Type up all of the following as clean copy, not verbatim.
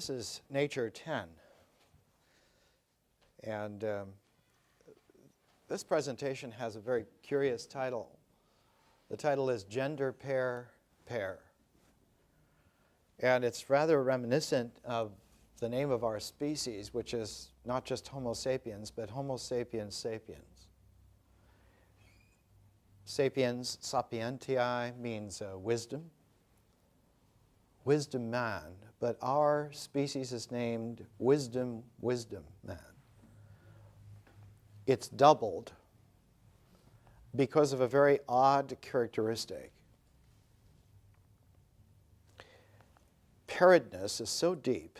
This is Nature 10. And this presentation has a very curious title. The title is Gender Pair Pair. And it's rather reminiscent of the name of our species, which is not just Homo sapiens, but Homo sapiens sapiens. Sapiens, sapientiae, means wisdom. Wisdom man, but our species is named wisdom man. It's doubled because of a very odd characteristic. Pairedness is so deep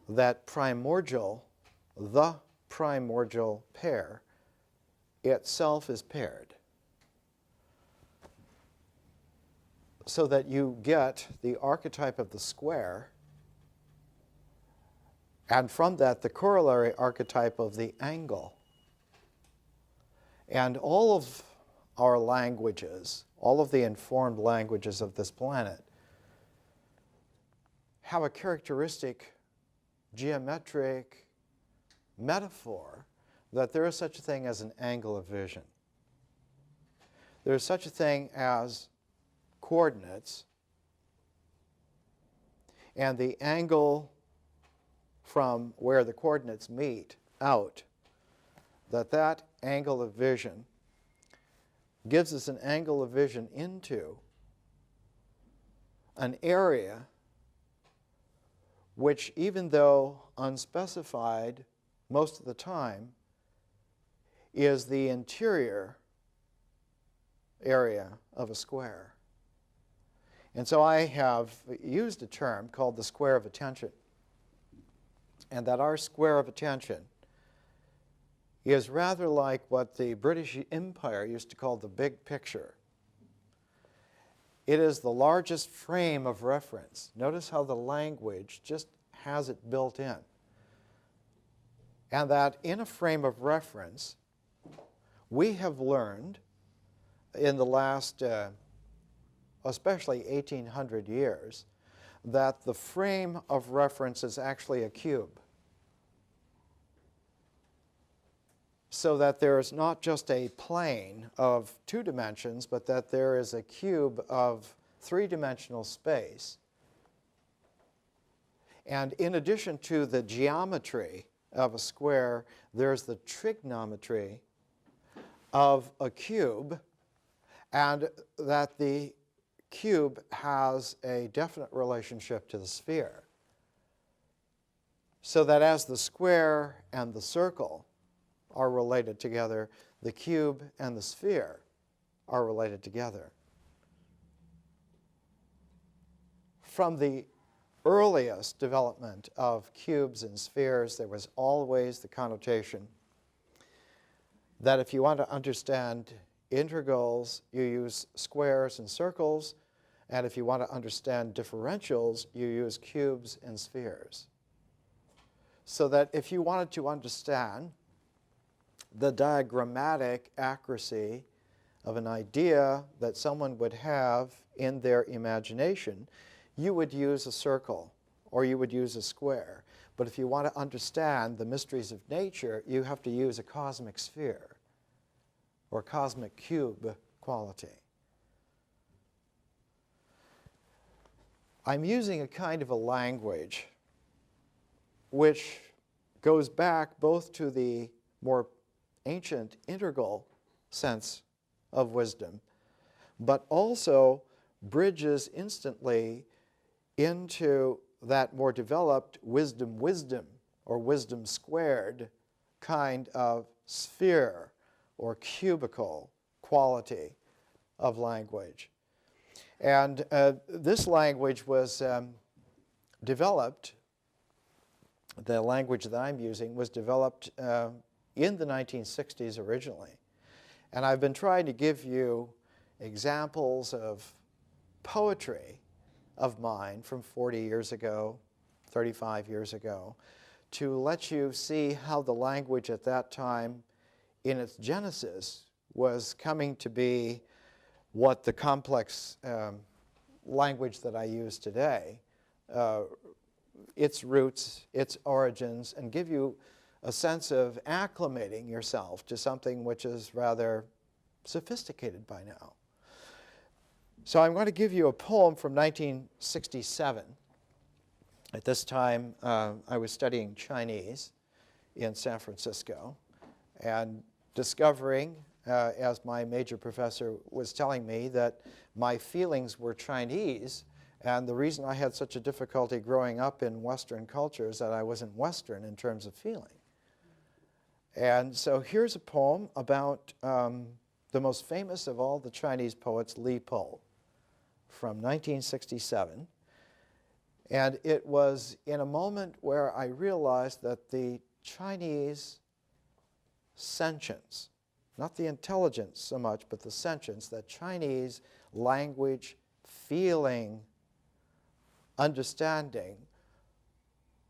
that the primordial pair itself is paired, so that you get the archetype of the square, and from that the corollary archetype of the angle. And all of our languages, all of the informed languages of this planet, have a characteristic geometric metaphor that there is such a thing as an angle of vision. There is such a thing as coordinates, and the angle from where the coordinates meet out, that angle of vision gives us an angle of vision into an area which, even though unspecified most of the time, is the interior area of a square. And so I have used a term called the square of attention, and that our square of attention is rather like what the British Empire used to call the big picture. It is the largest frame of reference. Notice how the language just has it built in. And that in a frame of reference, we have learned in the last especially 1800 years, that the frame of reference is actually a cube. So that there is not just a plane of 2 dimensions, but that there is a cube of 3-dimensional space. And in addition to the geometry of a square, there's the trigonometry of a cube, and that the cube has a definite relationship to the sphere. So that as the square and the circle are related together, the cube and the sphere are related together. From the earliest development of cubes and spheres, there was always the connotation that if you want to understand integrals, you use squares and circles, and if you want to understand differentials, you use cubes and spheres. So that if you wanted to understand the diagrammatic accuracy of an idea that someone would have in their imagination, you would use a circle or you would use a square. But if you want to understand the mysteries of nature, you have to use a cosmic sphere or cosmic cube quality. I'm using a kind of a language which goes back both to the more ancient integral sense of wisdom, but also bridges instantly into that more developed wisdom or wisdom squared kind of sphere or cubical quality of language. And this language was developed, the language that I'm using was developed in the 1960s originally. And I've been trying to give you examples of poetry of mine from 40 years ago, 35 years ago, to let you see how the language at that time in its genesis was coming to be what the complex language that I use today its roots, its origins, and give you a sense of acclimating yourself to something which is rather sophisticated by now. So I'm going to give you a poem from 1967. At this time, I was studying Chinese in San Francisco and discovering, as my major professor was telling me, that my feelings were Chinese, and the reason I had such a difficulty growing up in Western culture is that I wasn't Western in terms of feeling. And so here's a poem about the most famous of all the Chinese poets, Li Po, from 1967. And it was in a moment where I realized that the Chinese sentience, not the intelligence so much, but the sentience, that Chinese language, feeling, understanding,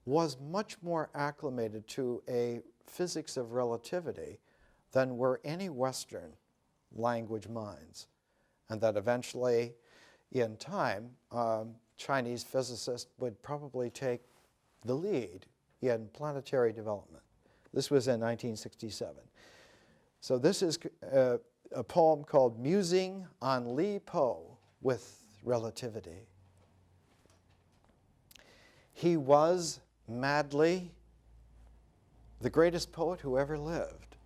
was much more acclimated to a physics of relativity than were any Western language minds. And that eventually, in time, Chinese physicists would probably take the lead in planetary development. This was in 1967. So this is a poem called Musing on Li Po with Relativity. He was madly the greatest poet who ever lived,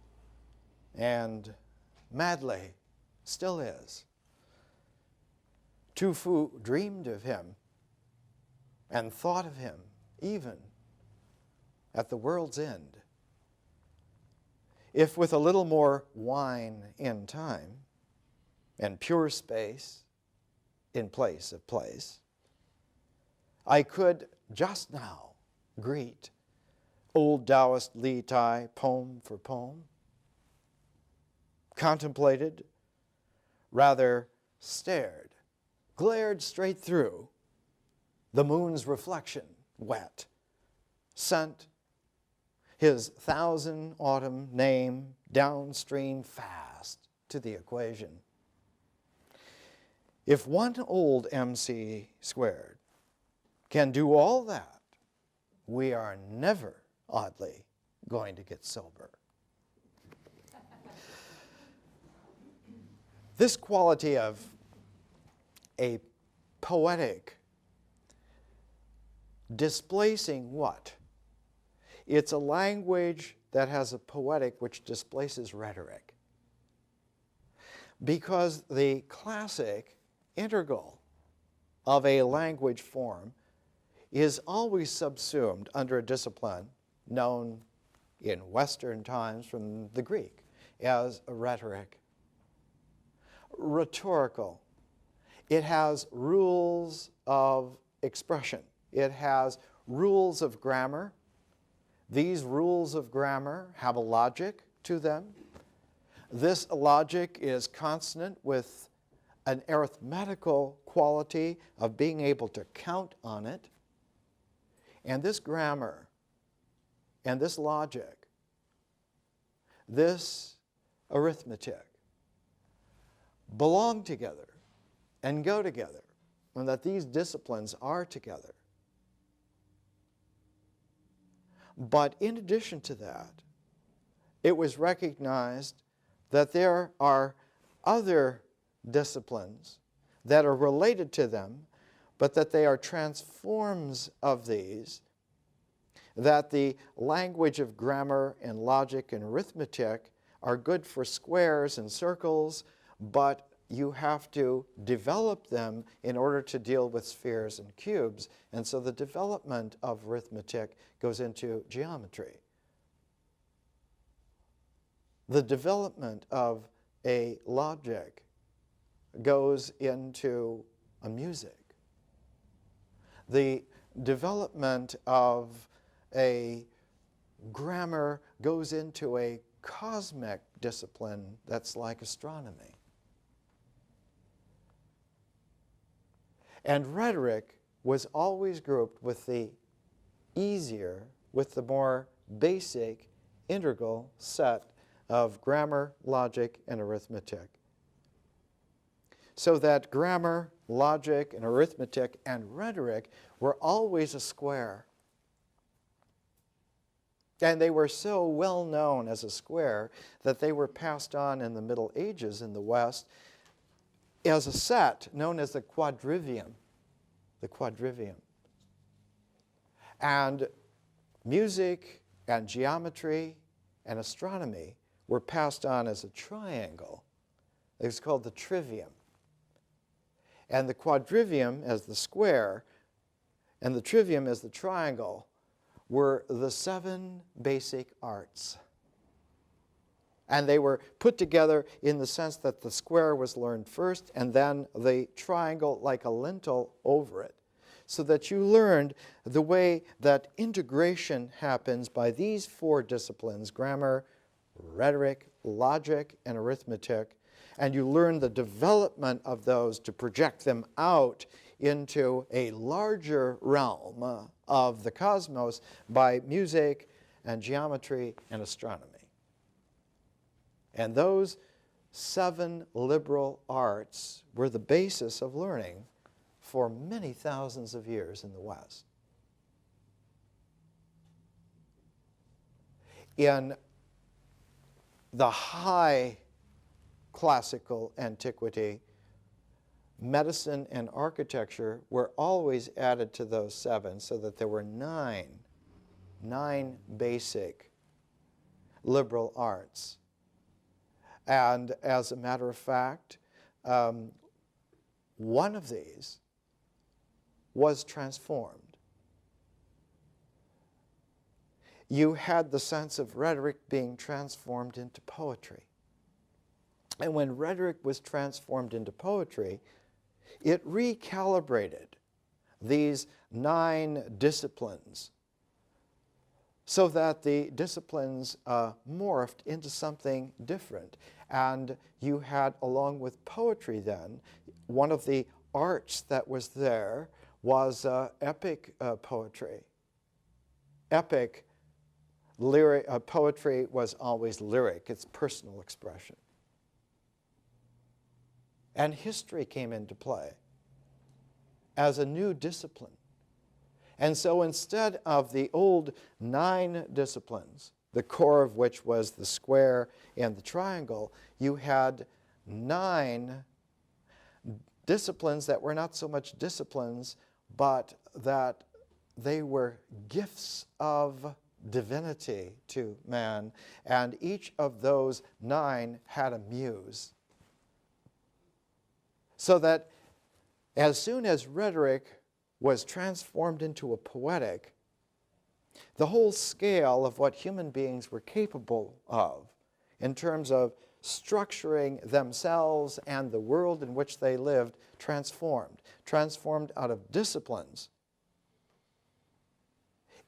and madly still is. Tu Fu dreamed of him and thought of him even at the world's end. If with a little more wine in time and pure space in place of place, I could just now greet old Taoist Li Tai poem for poem, contemplated, rather stared, glared straight through the moon's reflection, wet, sent his 1,000 autumn name downstream fast to the equation. If one old MC squared can do all that, we are never, oddly, going to get sober. This quality of a poetic displacing what? It's a language that has a poetic which displaces rhetoric. Because the classic integral of a language form is always subsumed under a discipline known in Western times from the Greek as a rhetoric. Rhetorical. It has rules of expression. It has rules of grammar. These rules of grammar have a logic to them. This logic is consonant with an arithmetical quality of being able to count on it. And this grammar and this logic, this arithmetic, belong together and go together, and that these disciplines are together. But in addition to that, it was recognized that there are other disciplines that are related to them, but that they are transforms of these, that the language of grammar and logic and arithmetic are good for squares and circles, but you have to develop them in order to deal with spheres and cubes. And so the development of arithmetic goes into geometry. The development of a logic goes into a music. The development of a grammar goes into a cosmic discipline that's like astronomy. And rhetoric was always grouped with the easier, with the more basic, integral set of grammar, logic, and arithmetic. So that grammar, logic, and arithmetic and rhetoric were always a square And they were so well known as a square that they were passed on in the Middle Ages in the West as a set known as the Quadrivium. The Quadrivium. And music and geometry and astronomy were passed on as a triangle. It was called the trivium. And the quadrivium as the square and the trivium as the triangle were the 7 basic arts. And they were put together in the sense that the square was learned first and then the triangle like a lintel over it, so that you learned the way that integration happens by these 4 disciplines: grammar, rhetoric, logic, and arithmetic. And you learn the development of those to project them out into a larger realm of the cosmos by music and geometry and astronomy. And those 7 liberal arts were the basis of learning for many thousands of years in the West. In the high classical antiquity, medicine and architecture were always added to those 7, so that there were nine basic liberal arts. And as a matter of fact, one of these was transformed. You had the sense of rhetoric being transformed into poetry. And when rhetoric was transformed into poetry, it recalibrated these 9 disciplines so that the disciplines morphed into something different. And you had, along with poetry then, one of the arts that was there was epic poetry. Epic lyric, poetry was always lyric, it's personal expression. And history came into play as a new discipline. And so instead of the old 9 disciplines, the core of which was the square and the triangle, you had 9 disciplines that were not so much disciplines, but that they were gifts of divinity to man. And each of those 9 had a muse. So that as soon as rhetoric was transformed into a poetic, the whole scale of what human beings were capable of in terms of structuring themselves and the world in which they lived transformed out of disciplines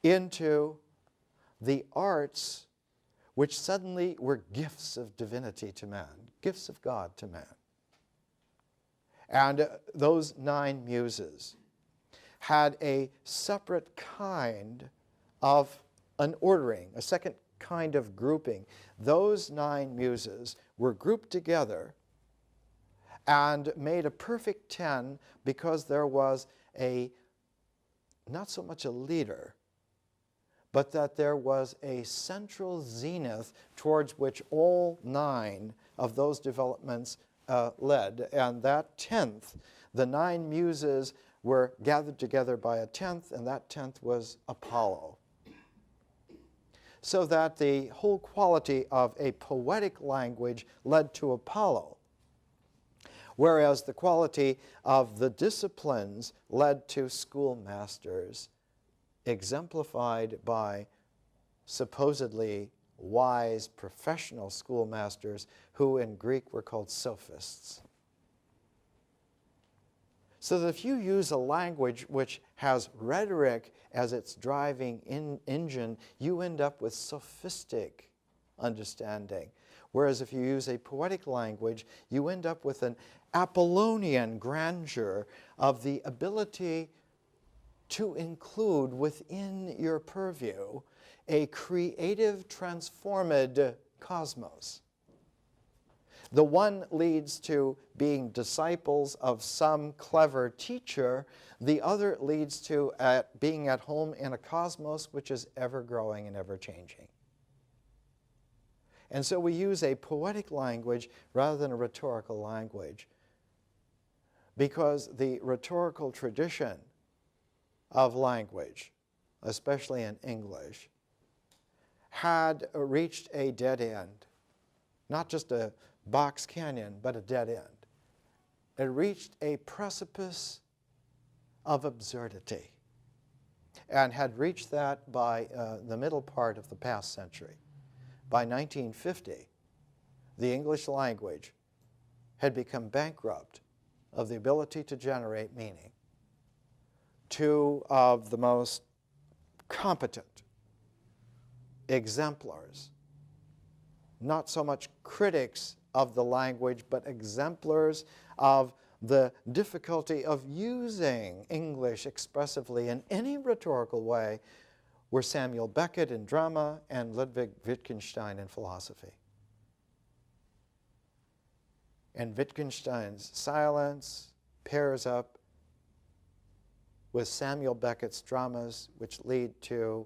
into the arts which suddenly were gifts of divinity to man, gifts of God to man. And those 9 muses had a separate kind of an ordering, a second kind of grouping. Those 9 muses were grouped together and made a perfect 10 because there was not so much a leader, but that there was a central zenith towards which all 9 of those developments led. And that 10th, the 9 muses were gathered together by a 10th, and that 10th was Apollo. So that the whole quality of a poetic language led to Apollo, whereas the quality of the disciplines led to schoolmasters, exemplified by supposedly wise professional schoolmasters who in Greek were called sophists. So that if you use a language which has rhetoric as its driving engine, you end up with sophistic understanding. Whereas if you use a poetic language, you end up with an Apollonian grandeur of the ability to include within your purview a creative, transformed cosmos. The one leads to being disciples of some clever teacher. The other leads to being at home in a cosmos which is ever growing and ever changing. And so we use a poetic language rather than a rhetorical language, because the rhetorical tradition of language, especially in English, had reached a dead end. Not just a box canyon, but a dead end. It reached a precipice of absurdity, and had reached that by the middle part of the past century. By 1950, the English language had become bankrupt of the ability to generate meaning. Two of the most competent exemplars, not so much critics of the language, but exemplars of the difficulty of using English expressively in any rhetorical way, were Samuel Beckett in drama and Ludwig Wittgenstein in philosophy. And Wittgenstein's silence pairs up with Samuel Beckett's dramas, which lead to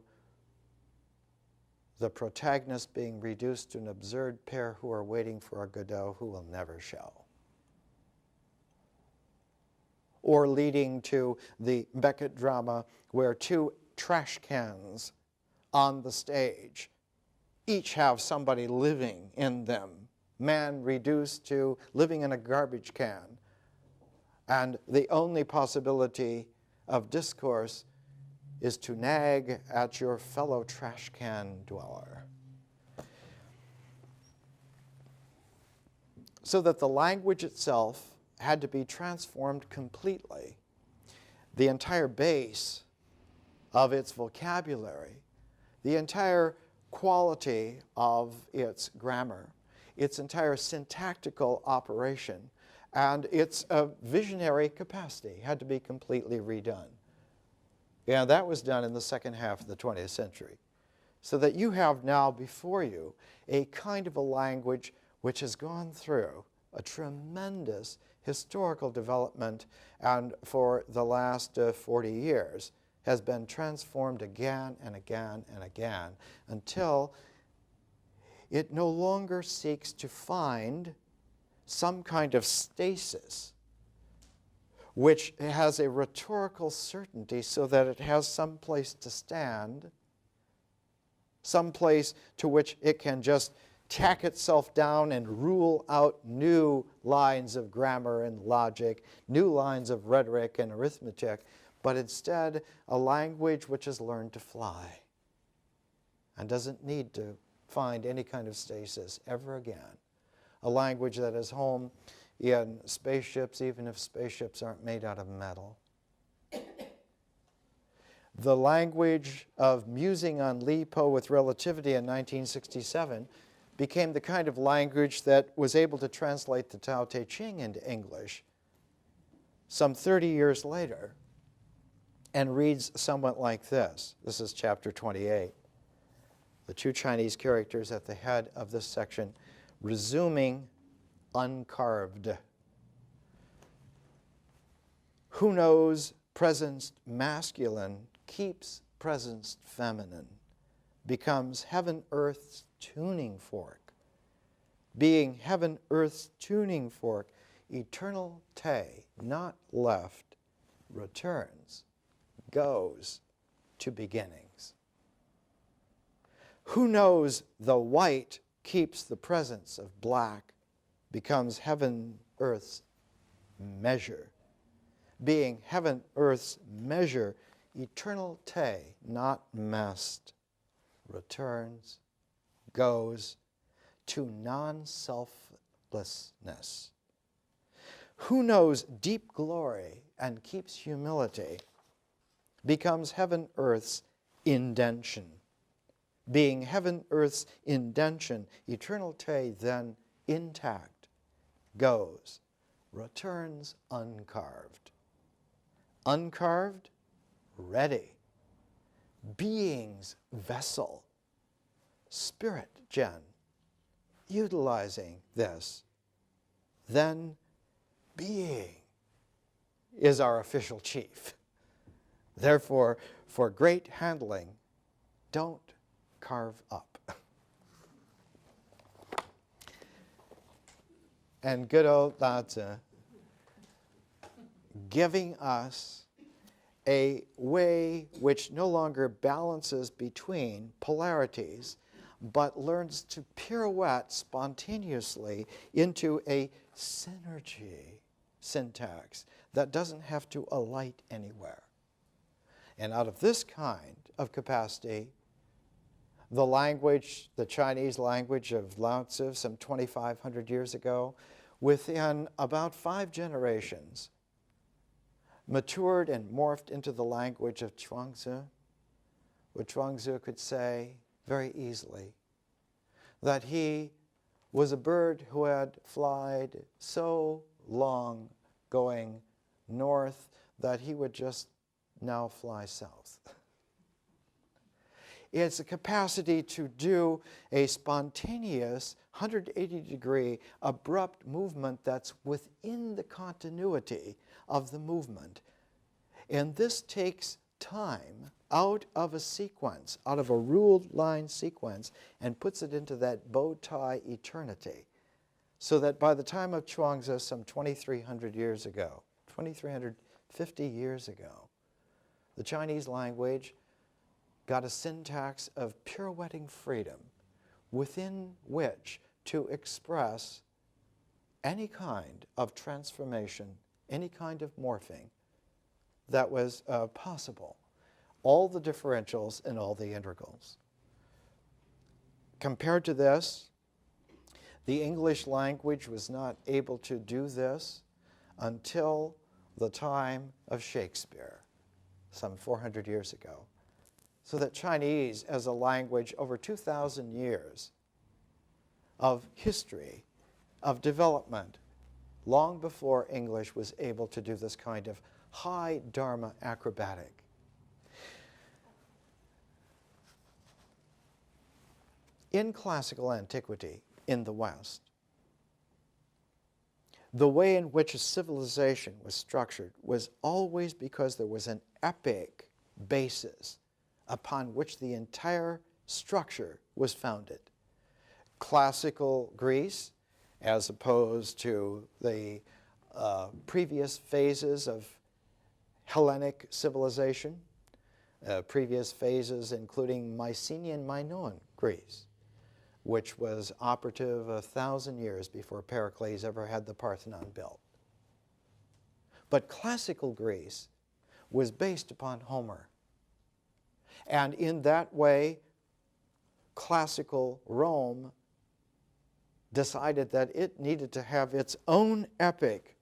the protagonist being reduced to an absurd pair who are waiting for a Godot who will never show. Or leading to the Beckett drama where two trash cans on the stage each have somebody living in them. Man reduced to living in a garbage can. And the only possibility of discourse is to nag at your fellow trash can dweller. So that the language itself had to be transformed completely. The entire base of its vocabulary, the entire quality of its grammar, its entire syntactical operation, and its visionary capacity had to be completely redone. And that was done in the second half of the 20th century. So that you have now before you a kind of a language which has gone through a tremendous historical development, and for the last 40 years has been transformed again and again and again until it no longer seeks to find some kind of stasis which has a rhetorical certainty so that it has some place to stand, some place to which it can just tack itself down and rule out new lines of grammar and logic, new lines of rhetoric and arithmetic, but instead a language which has learned to fly and doesn't need to find any kind of stasis ever again. A language that is home in spaceships, even if spaceships aren't made out of metal. The language of musing on Li Po with relativity in 1967 became the kind of language that was able to translate the Tao Te Ching into English some 30 years later, and reads somewhat like this. This is chapter 28. The two Chinese characters at the head of this section, resuming uncarved. Who knows presence masculine keeps presence feminine, becomes heaven-earth's tuning fork. Being heaven-earth's tuning fork, eternal Te, not left, returns, goes to beginnings. Who knows the white keeps the presence of black, becomes heaven-earth's measure. Being heaven-earth's measure, eternal Te, not messed, returns, goes to non-selflessness. Who knows deep glory and keeps humility, becomes heaven-earth's indention. Being heaven-earth's indention, eternal Te, then intact, goes, returns uncarved. Uncarved, ready. Being's vessel. Spirit gen, utilizing this then being is our official chief. Therefore, for great handling, don't carve up. And good old Lao Tzu giving us a way which no longer balances between polarities, but learns to pirouette spontaneously into a synergy syntax that doesn't have to alight anywhere. And out of this kind of capacity, the language, the Chinese language of Lao Tzu some 2,500 years ago, within about 5 generations, matured and morphed into the language of Chuangzi, where Chuangzi could say very easily that he was a bird who had flied so long going north that he would just now fly south. It's a capacity to do a spontaneous 180-degree abrupt movement that's within the continuity of the movement. And this takes time out of a sequence, out of a ruled line sequence, and puts it into that bow tie eternity. So that by the time of Chuangzi, some 2,300 years ago, 2,350 years ago, the Chinese language got a syntax of pirouetting freedom within which to express any kind of transformation, any kind of morphing that was possible, all the differentials and all the integrals. Compared to this, the English language was not able to do this until the time of Shakespeare, some 400 years ago. So that Chinese, as a language, over 2,000 years of history, of development, long before English was able to do this kind of high Dharma acrobatic. In classical antiquity in the West, the way in which a civilization was structured was always because there was an epic basis upon which the entire structure was founded. Classical Greece, as opposed to the previous phases of Hellenic civilization, previous phases including Mycenaean Minoan Greece, which was operative 1,000 years before Pericles ever had the Parthenon built. But classical Greece was based upon Homer. And in that way, classical Rome decided that it needed to have its own epic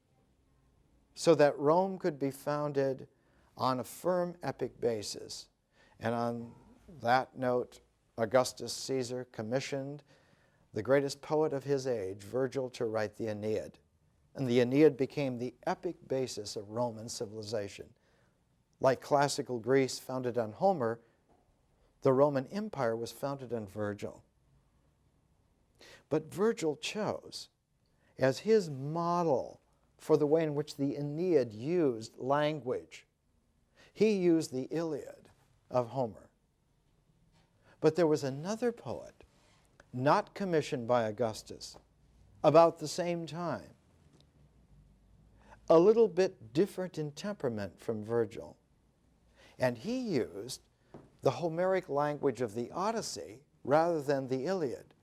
so that Rome could be founded on a firm epic basis. And on that note, Augustus Caesar commissioned the greatest poet of his age, Virgil, to write the Aeneid. And the Aeneid became the epic basis of Roman civilization. Like classical Greece founded on Homer, the Roman Empire was founded on Virgil. But Virgil chose, as his model for the way in which the Aeneid used language, he used the Iliad of Homer. But there was another poet, not commissioned by Augustus, about the same time, a little bit different in temperament from Virgil. And he used the Homeric language of the Odyssey rather than the Iliad.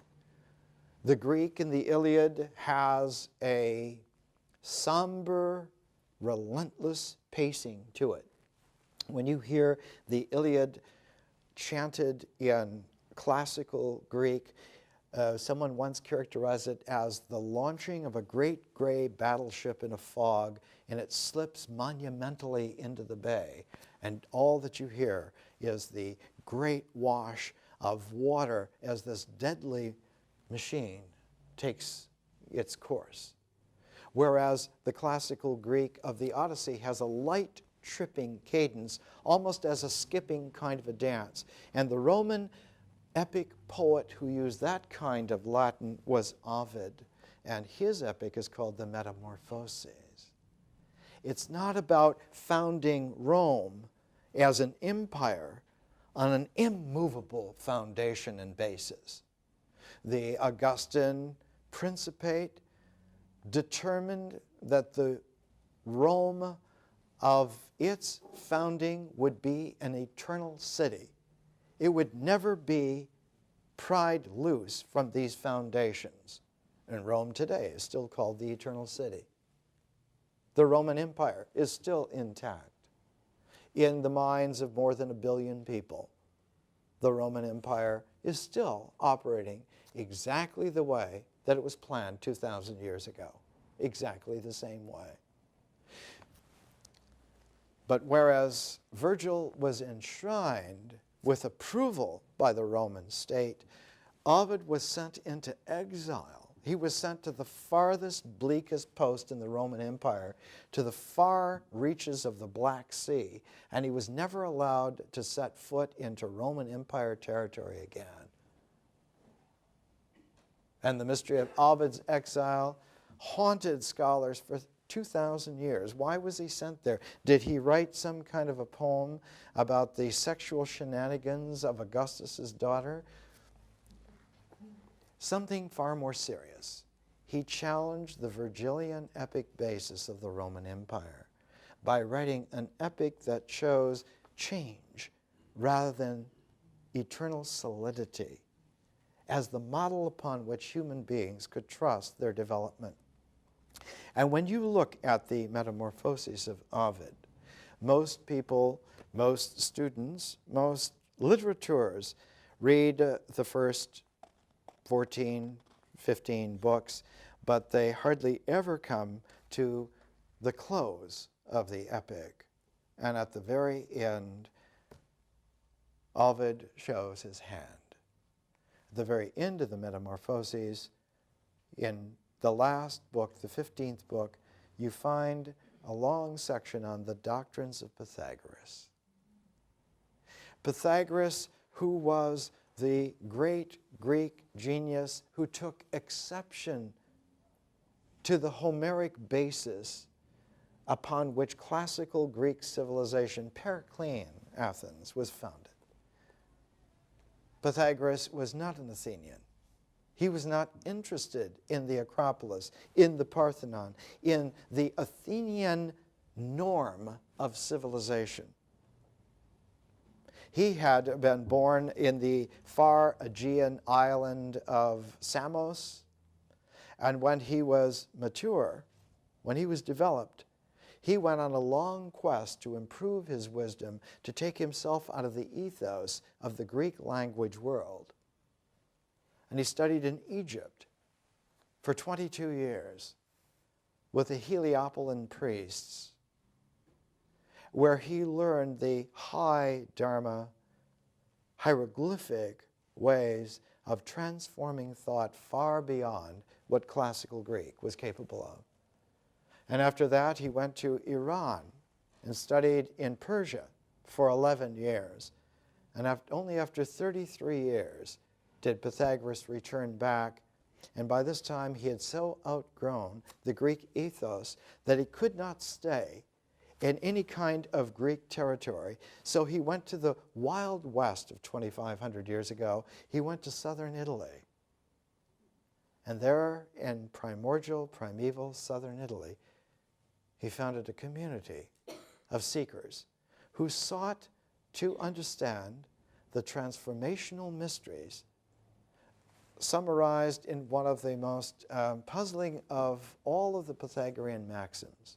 The Greek in the Iliad has a somber, relentless pacing to it. When you hear the Iliad chanted in classical Greek, someone once characterized it as the launching of a great gray battleship in a fog, and it slips monumentally into the bay. And all that you hear is the great wash of water as this deadly machine takes its course. Whereas the classical Greek of the Odyssey has a light tripping cadence, almost as a skipping kind of a dance. And the Roman epic poet who used that kind of Latin was Ovid. and his epic is called the Metamorphoses. It's not about founding Rome as an empire on an immovable foundation and basis. The Augustan Principate determined that the Rome of its founding would be an eternal city. It would never be pried loose from these foundations. And Rome today is still called the Eternal City. The Roman Empire is still intact. In the minds of more than 1 billion people, the Roman Empire is still operating exactly the way that it was planned 2,000 years ago. Exactly the same way. But whereas Virgil was enshrined with approval by the Roman state, Ovid was sent into exile. He was sent to the farthest, bleakest post in the Roman Empire, to the far reaches of the Black Sea, and he was never allowed to set foot into Roman Empire territory again. And the mystery of Ovid's exile haunted scholars for 2,000 years. Why was he sent there? Did he write some kind of a poem about the sexual shenanigans of Augustus's daughter? Something far more serious. He challenged the Virgilian epic basis of the Roman Empire by writing an epic that chose change rather than eternal solidity as the model upon which human beings could trust their development. And when you look at the Metamorphoses of Ovid, most people, most students, most litterateurs read the first 14, 15 books, but they hardly ever come to the close of the epic. And at the very end, Ovid shows his hand. At the very end of the Metamorphoses, in the last book, the 15th book, you find a long section on the Doctrines of Pythagoras. Pythagoras, who was the great Greek genius who took exception to the Homeric basis upon which classical Greek civilization, Periclean Athens, was founded. Pythagoras was not an Athenian. He was not interested in the Acropolis, in the Parthenon, in the Athenian norm of civilization. He had been born in the far Aegean island of Samos, and when he was mature, when he was developed, he went on a long quest to improve his wisdom, to take himself out of the ethos of the Greek language world. And he studied in Egypt for 22 years with the Heliopolis priests, where he learned the high Dharma, hieroglyphic ways of transforming thought far beyond what classical Greek was capable of. And after that, he went to Iran and studied in Persia for 11 years. And only after 33 years did Pythagoras return back. And by this time, he had so outgrown the Greek ethos that he could not stay in any kind of Greek territory. So he went to the wild west of 2,500 years ago. He went to southern Italy. And there, in primeval southern Italy, he founded a community of seekers who sought to understand the transformational mysteries summarized in one of the most puzzling of all of the Pythagorean maxims,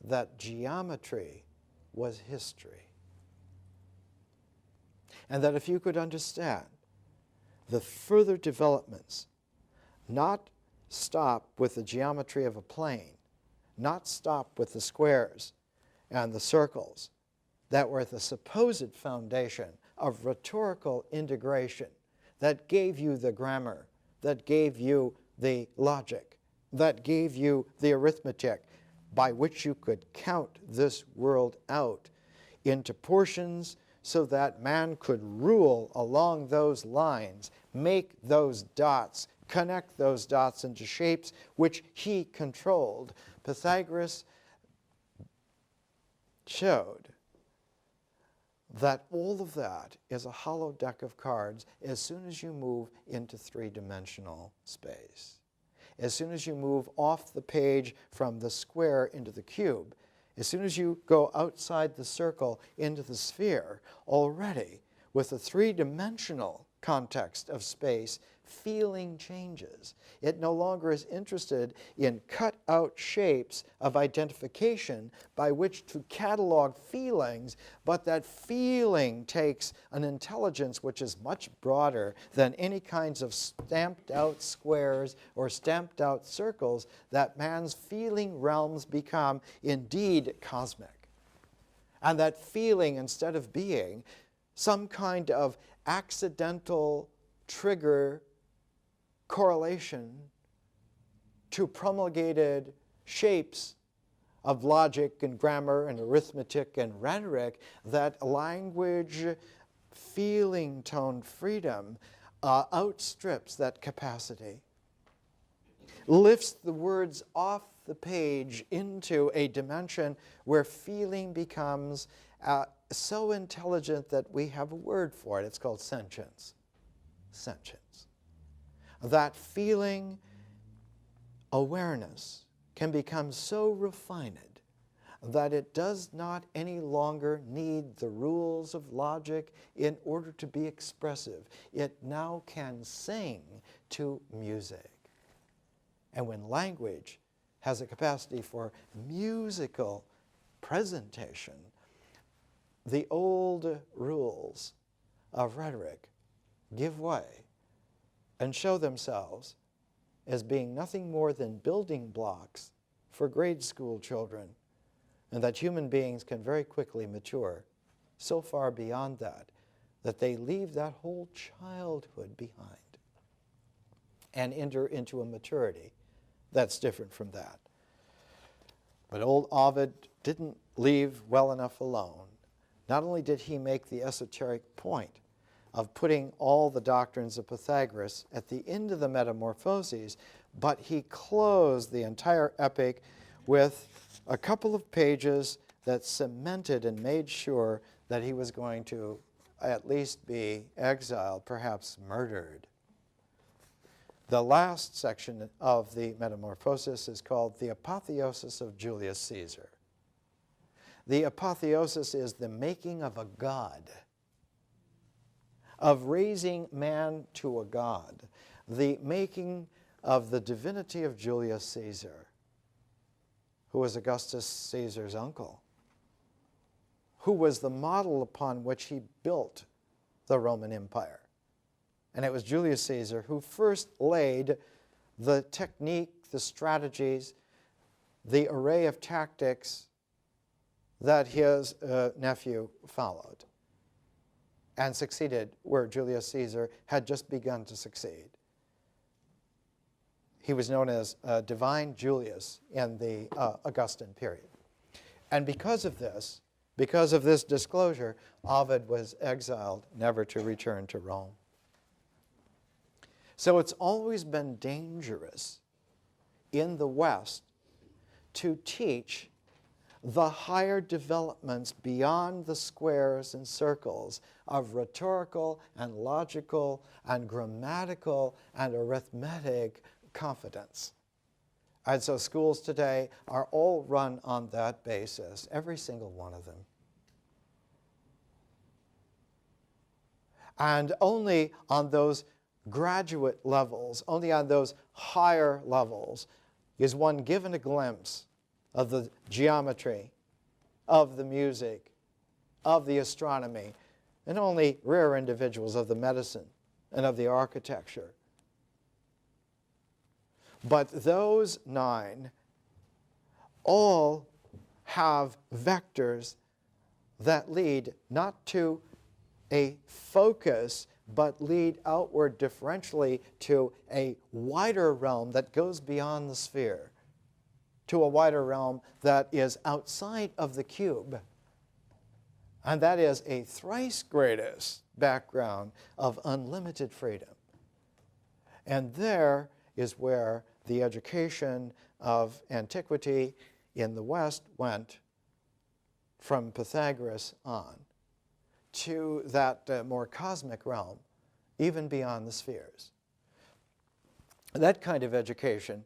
that geometry was history. And that if you could understand the further developments, not stop with the geometry of a plane, not stop with the squares and the circles that were the supposed foundation of rhetorical integration that gave you the grammar, that gave you the logic, that gave you the arithmetic by which you could count this world out into portions so that man could rule along those lines, make those dots connect those dots into shapes which he controlled. Pythagoras showed that all of that is a hollow deck of cards as soon as you move into three-dimensional space. As soon as you move off the page from the square into the cube, as soon as you go outside the circle into the sphere, already with the three-dimensional context of space, feeling changes. It no longer is interested in cut-out shapes of identification by which to catalog feelings, but that feeling takes an intelligence which is much broader than any kinds of stamped-out squares or stamped-out circles, that man's feeling realms become indeed cosmic. And that feeling, instead of being some kind of accidental trigger correlation to promulgated shapes of logic and grammar and arithmetic and rhetoric, that language feeling tone freedom outstrips that capacity, lifts the words off the page into a dimension where feeling becomes so intelligent that we have a word for it. It's called sentience. Sentience. That feeling awareness can become so refined that it does not any longer need the rules of logic in order to be expressive. It now can sing to music. And when language has a capacity for musical presentation, the old rules of rhetoric give way and show themselves as being nothing more than building blocks for grade school children, and that human beings can very quickly mature so far beyond that, that they leave that whole childhood behind and enter into a maturity that's different from that. But old Ovid didn't leave well enough alone. Not only did he make the esoteric point of putting all the doctrines of Pythagoras at the end of the Metamorphoses, but he closed the entire epic with a couple of pages that cemented and made sure that he was going to at least be exiled, perhaps murdered. The last section of the Metamorphoses is called the Apotheosis of Julius Caesar. The apotheosis is the making of a god, of raising man to a god, the making of the divinity of Julius Caesar, who was Augustus Caesar's uncle, who was the model upon which he built the Roman Empire. And it was Julius Caesar who first laid the technique, the strategies, the array of tactics that his nephew followed and succeeded where Julius Caesar had just begun to succeed. He was known as Divine Julius in the Augustan period. And because of this disclosure, Ovid was exiled, never to return to Rome. So it's always been dangerous in the West to teach the higher developments beyond the squares and circles of rhetorical and logical and grammatical and arithmetic confidence. And so schools today are all run on that basis, every single one of them. And only on those graduate levels, only on those higher levels, is one given a glimpse of the geometry, of the music, of the astronomy, and only rare individuals of the medicine and of the architecture. But those 9 all have vectors that lead not to a focus, but lead outward differentially to a wider realm that goes beyond the sphere, to a wider realm that is outside of the cube. And that is a thrice greatest background of unlimited freedom. And there is where the education of antiquity in the West went from Pythagoras on to that more cosmic realm, even beyond the spheres. That kind of education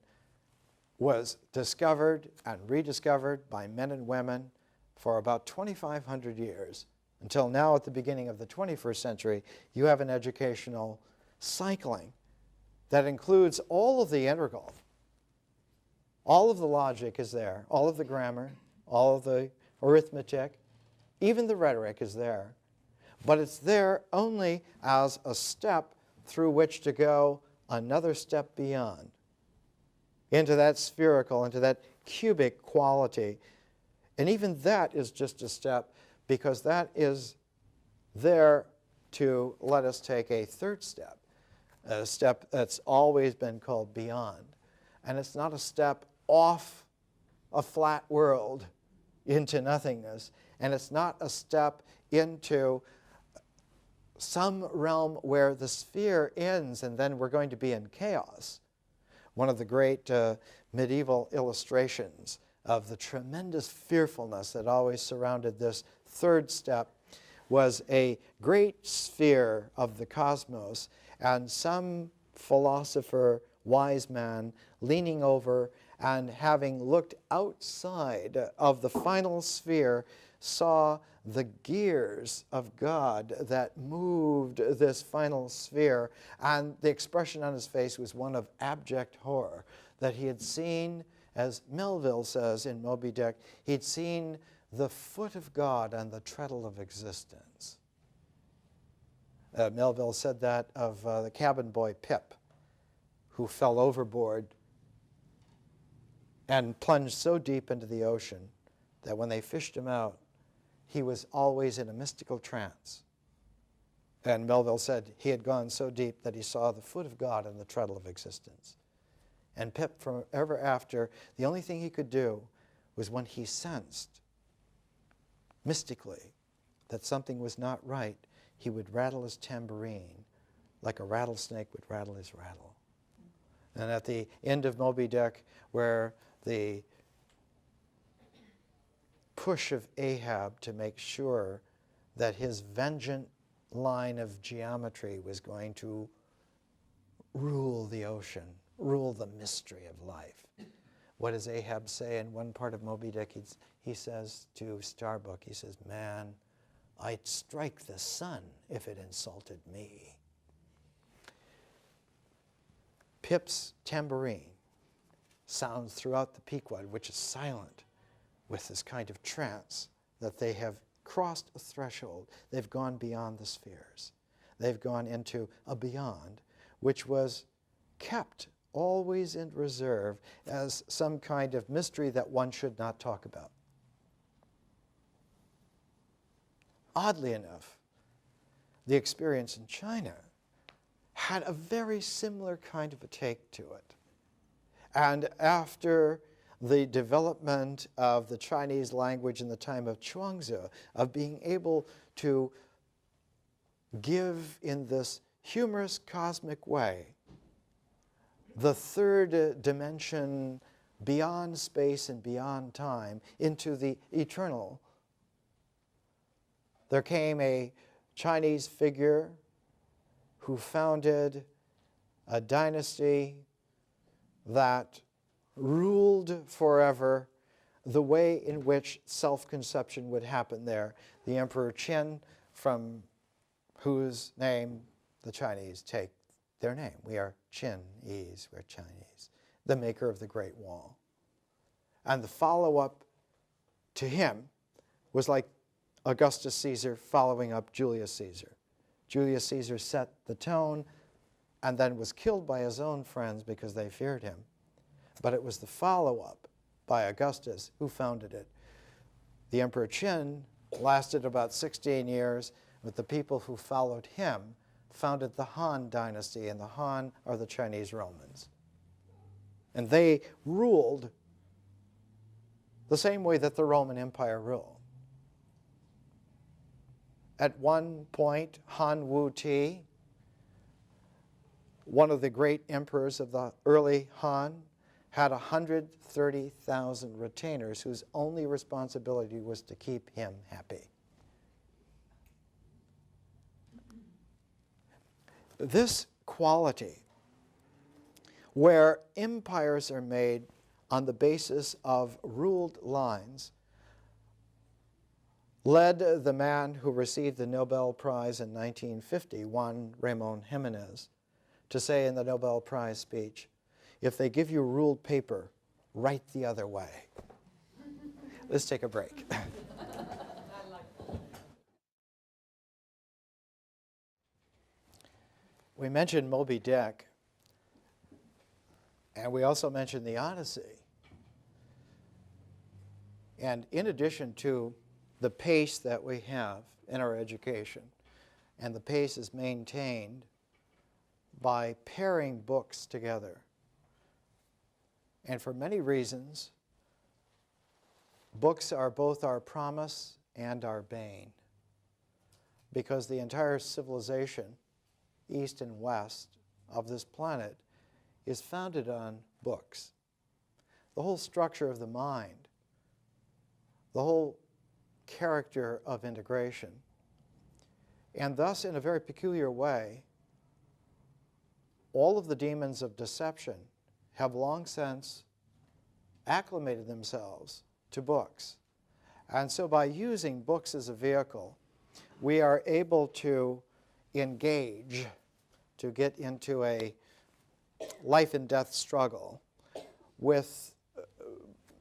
was discovered and rediscovered by men and women for about 2,500 years. Until now, at the beginning of the 21st century, you have an educational cycling that includes all of the integral. All of the logic is there, all of the grammar, all of the arithmetic, even the rhetoric is there. But it's there only as a step through which to go another step beyond, into that spherical, into that cubic quality. And even that is just a step, because that is there to let us take a third step, a step that's always been called beyond. And it's not a step off a flat world into nothingness, and it's not a step into some realm where the sphere ends and then we're going to be in chaos. One of the great medieval illustrations of the tremendous fearfulness that always surrounded this third step was a great sphere of the cosmos, and some philosopher, wise man, leaning over and having looked outside of the final sphere, saw the gears of God that moved this final sphere, and the expression on his face was one of abject horror, that he had seen, as Melville says in Moby Dick, he'd seen the foot of God on the treadle of existence. Melville said that of the cabin boy Pip, who fell overboard and plunged so deep into the ocean that when they fished him out, he was always in a mystical trance. And Melville said he had gone so deep that he saw the foot of God on the treadle of existence. And Pip, from ever after, the only thing he could do was when he sensed mystically that something was not right, he would rattle his tambourine like a rattlesnake would rattle his rattle. And at the end of Moby Dick, where the push of Ahab to make sure that his vengeant line of geometry was going to rule the ocean, rule the mystery of life. What does Ahab say in one part of Moby Dick? He says to Starbuck, he says, "Man, I'd strike the sun if it insulted me." Pip's tambourine sounds throughout the Pequod, which is silent, with this kind of trance that they have crossed a threshold. They've gone beyond the spheres. They've gone into a beyond, which was kept always in reserve as some kind of mystery that one should not talk about. Oddly enough, the experience in China had a very similar kind of a take to it. And after the development of the Chinese language in the time of Chuangzi, of being able to give in this humorous cosmic way the third dimension beyond space and beyond time into the eternal, there came a Chinese figure who founded a dynasty that ruled forever the way in which self-conception would happen there. The Emperor Qin, from whose name the Chinese take their name. We are Chinese, we're Chinese. The maker of the Great Wall. And the follow-up to him was like Augustus Caesar following up Julius Caesar. Julius Caesar set the tone and then was killed by his own friends because they feared him. But it was the follow-up by Augustus who founded it. The Emperor Qin lasted about 16 years, but the people who followed him founded the Han dynasty, and the Han are the Chinese Romans. And they ruled the same way that the Roman Empire ruled. At one point, Han Wu Ti One of the great emperors of the early Han had 130,000 retainers whose only responsibility was to keep him happy. This quality, where empires are made on the basis of ruled lines, led the man who received the Nobel Prize in 1950, Juan Ramon Jimenez, to say in the Nobel Prize speech, if they give you ruled paper, write the other way. Let's take a break. We mentioned Moby Dick, and we also mentioned the Odyssey. And in addition to the pace that we have in our education, and the pace is maintained by pairing books together. And for many reasons, books are both our promise and our bane, because the entire civilization, east and west, of this planet is founded on books. The whole structure of the mind, the whole character of integration, and thus, in a very peculiar way, all of the demons of deception have long since acclimated themselves to books. And so by using books as a vehicle, we are able to engage, to get into a life and death struggle with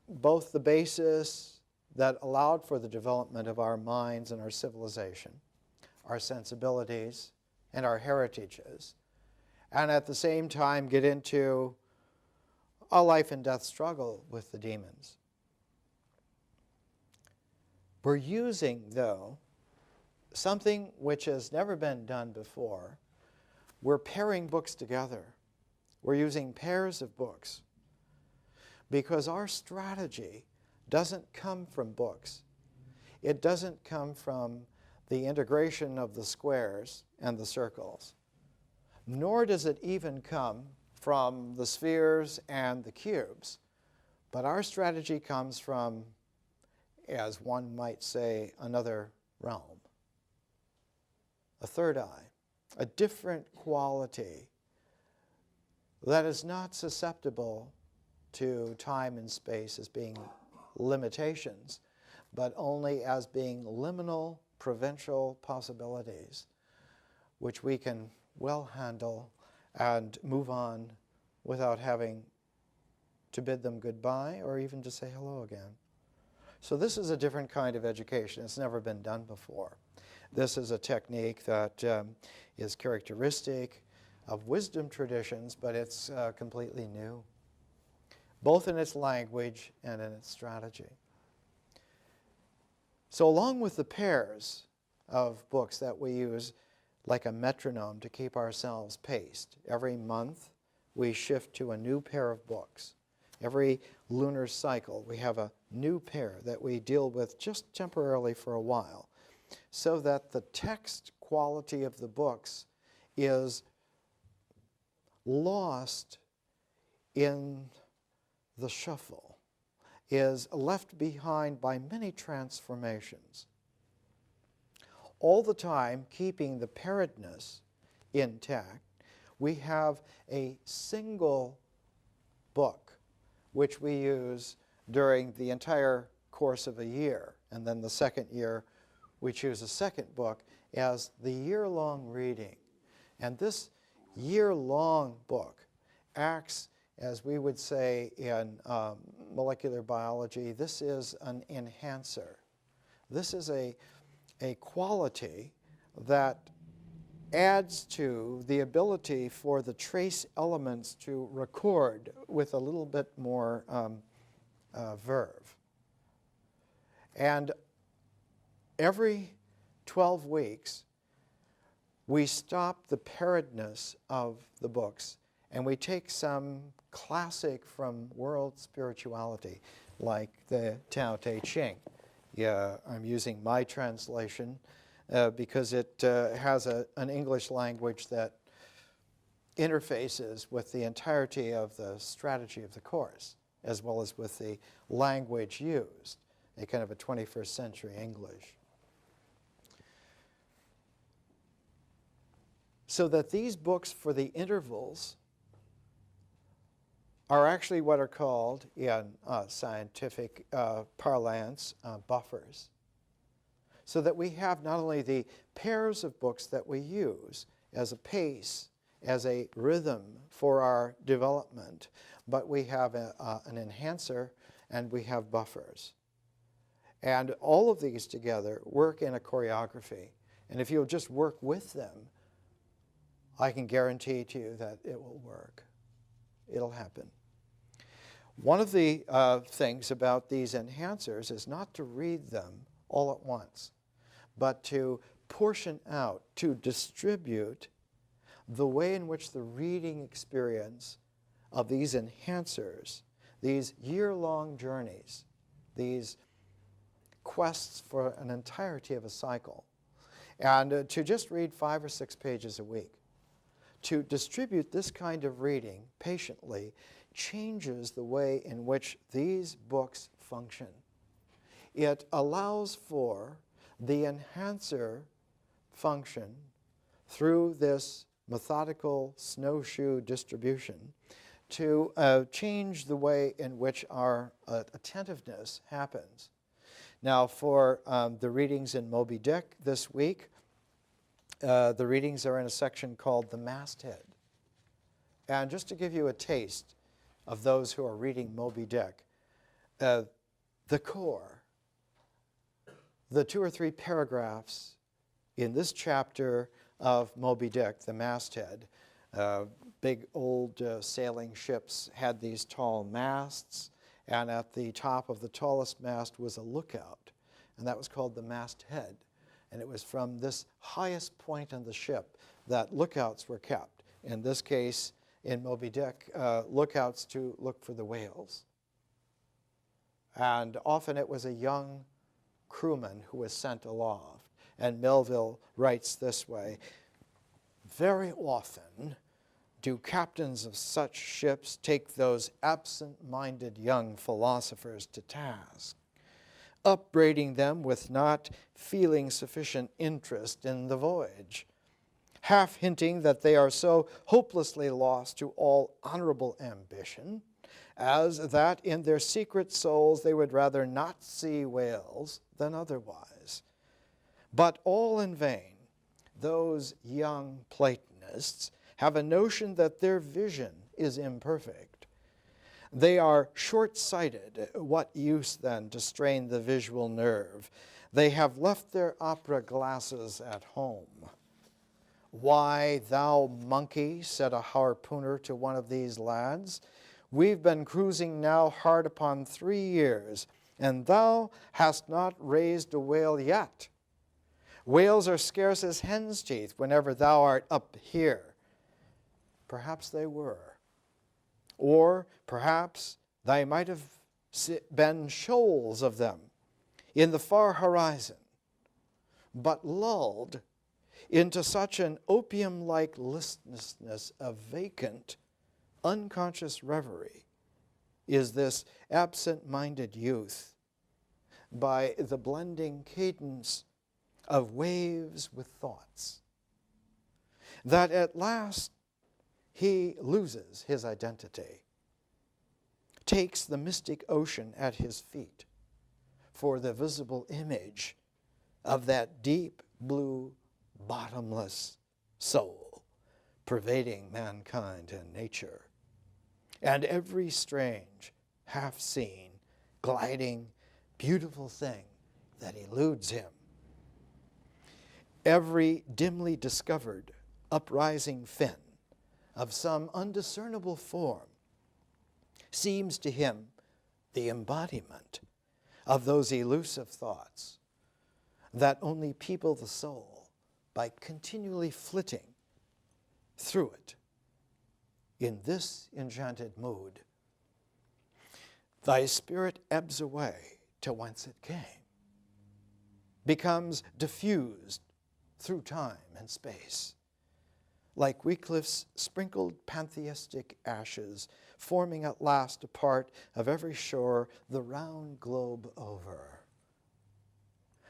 both the basis that allowed for the development of our minds and our civilization, our sensibilities, and our heritages, and at the same time get into a life and death struggle with the demons. We're using, though, something which has never been done before. We're pairing books together. We're using pairs of books because our strategy doesn't come from books. It doesn't come from the integration of the squares and the circles, nor does it even come from the spheres and the cubes. But our strategy comes from, as one might say, another realm, a third eye, a different quality that is not susceptible to time and space as being limitations, but only as being liminal provincial possibilities, which we can well handle and move on without having to bid them goodbye or even to say hello again. So this is a different kind of education. It's never been done before. This is a technique that is characteristic of wisdom traditions, but it's completely new, both in its language and in its strategy. So along with the pairs of books that we use like a metronome to keep ourselves paced, every month we shift to a new pair of books. Every lunar cycle we have a new pair that we deal with just temporarily for a while, so that the text quality of the books is lost in the shuffle, is left behind by many transformations. All the time keeping the pairedness intact, we have a single book which we use during the entire course of a year, and then the second year we choose a second book as the year-long reading. And this year-long book acts, as we would say in molecular biology, this is an enhancer. This is a quality that adds to the ability for the trace elements to record with a little bit more verve. And every 12 weeks, we stop the pairedness of the books and we take some classic from world spirituality, like the Tao Te Ching. Yeah, I'm using my translation because it has an English language that interfaces with the entirety of the strategy of the course, as well as with the language used, a kind of a 21st century English. So that these books for the intervals are actually what are called, in scientific parlance, buffers. So that we have not only the pairs of books that we use as a pace, as a rhythm for our development, but we have an enhancer and we have buffers. And all of these together work in a choreography. And if you'll just work with them, I can guarantee to you that it will work. It'll happen. One of the things about these enhancers is not to read them all at once, but to portion out, to distribute the way in which the reading experience of these enhancers, these year-long journeys, these quests for an entirety of a cycle, and to just read 5 or 6 pages a week, to distribute this kind of reading patiently changes the way in which these books function. It allows for the enhancer function through this methodical snowshoe distribution to change the way in which our attentiveness happens. Now, for the readings in Moby Dick this week, the readings are in a section called The Masthead. And just to give you a taste of those who are reading Moby Dick, the core, the 2 or 3 paragraphs in this chapter of Moby Dick, The Masthead, big old sailing ships had these tall masts, and at the top of the tallest mast was a lookout, and that was called the masthead. And it was from this highest point on the ship that lookouts were kept. In this case, in Moby Dick, lookouts to look for the whales. And often it was a young crewman who was sent aloft. And Melville writes this way: "Very often do captains of such ships take those absent-minded young philosophers to task, upbraiding them with not feeling sufficient interest in the voyage, half hinting that they are so hopelessly lost to all honorable ambition, as that in their secret souls they would rather not see whales than otherwise. But all in vain. Those young Platonists have a notion that their vision is imperfect. They are short-sighted. What use, then, to strain the visual nerve? They have left their opera glasses at home. Why, thou monkey, said a harpooner to one of these lads, we've been cruising now hard upon 3 years, and thou hast not raised a whale yet. Whales are scarce as hen's teeth whenever thou art up here. Perhaps they were. Or perhaps they might have been shoals of them in the far horizon, but lulled into such an opium-like listlessness of vacant, unconscious reverie is this absent-minded youth by the blending cadence of waves with thoughts, that at last he loses his identity, takes the mystic ocean at his feet for the visible image of that deep blue, bottomless soul pervading mankind and nature, and every strange, half-seen, gliding, beautiful thing that eludes him. Every dimly discovered uprising fin of some undiscernible form seems to him the embodiment of those elusive thoughts that only people the soul by continually flitting through it in this enchanted mood. Thy spirit ebbs away to whence it came, becomes diffused through time and space. like Wycliffe's sprinkled pantheistic ashes, forming at last a part of every shore the round globe over.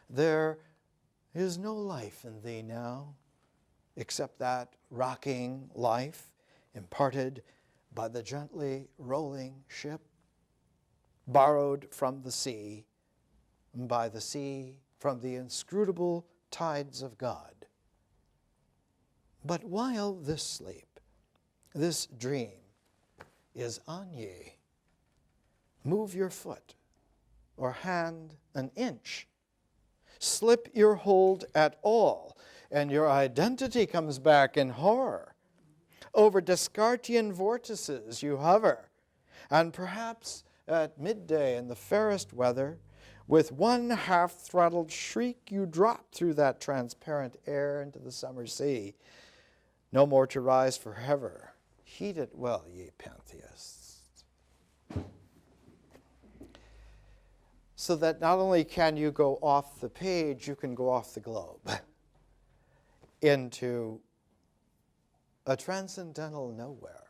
There is no life in thee now, except that rocking life imparted by the gently rolling ship, borrowed from the sea, and by the sea from the inscrutable tides of God. But while this sleep, this dream is on ye, move your foot or hand an inch, slip your hold at all, and your identity comes back in horror. Over Descartian vortices you hover, and perhaps at midday in the fairest weather, with one half-throttled shriek you drop through that transparent air into the summer sea, no more to rise forever. Heed it well, ye pantheists. So that not only can you go off the page, you can go off the globe into a transcendental nowhere.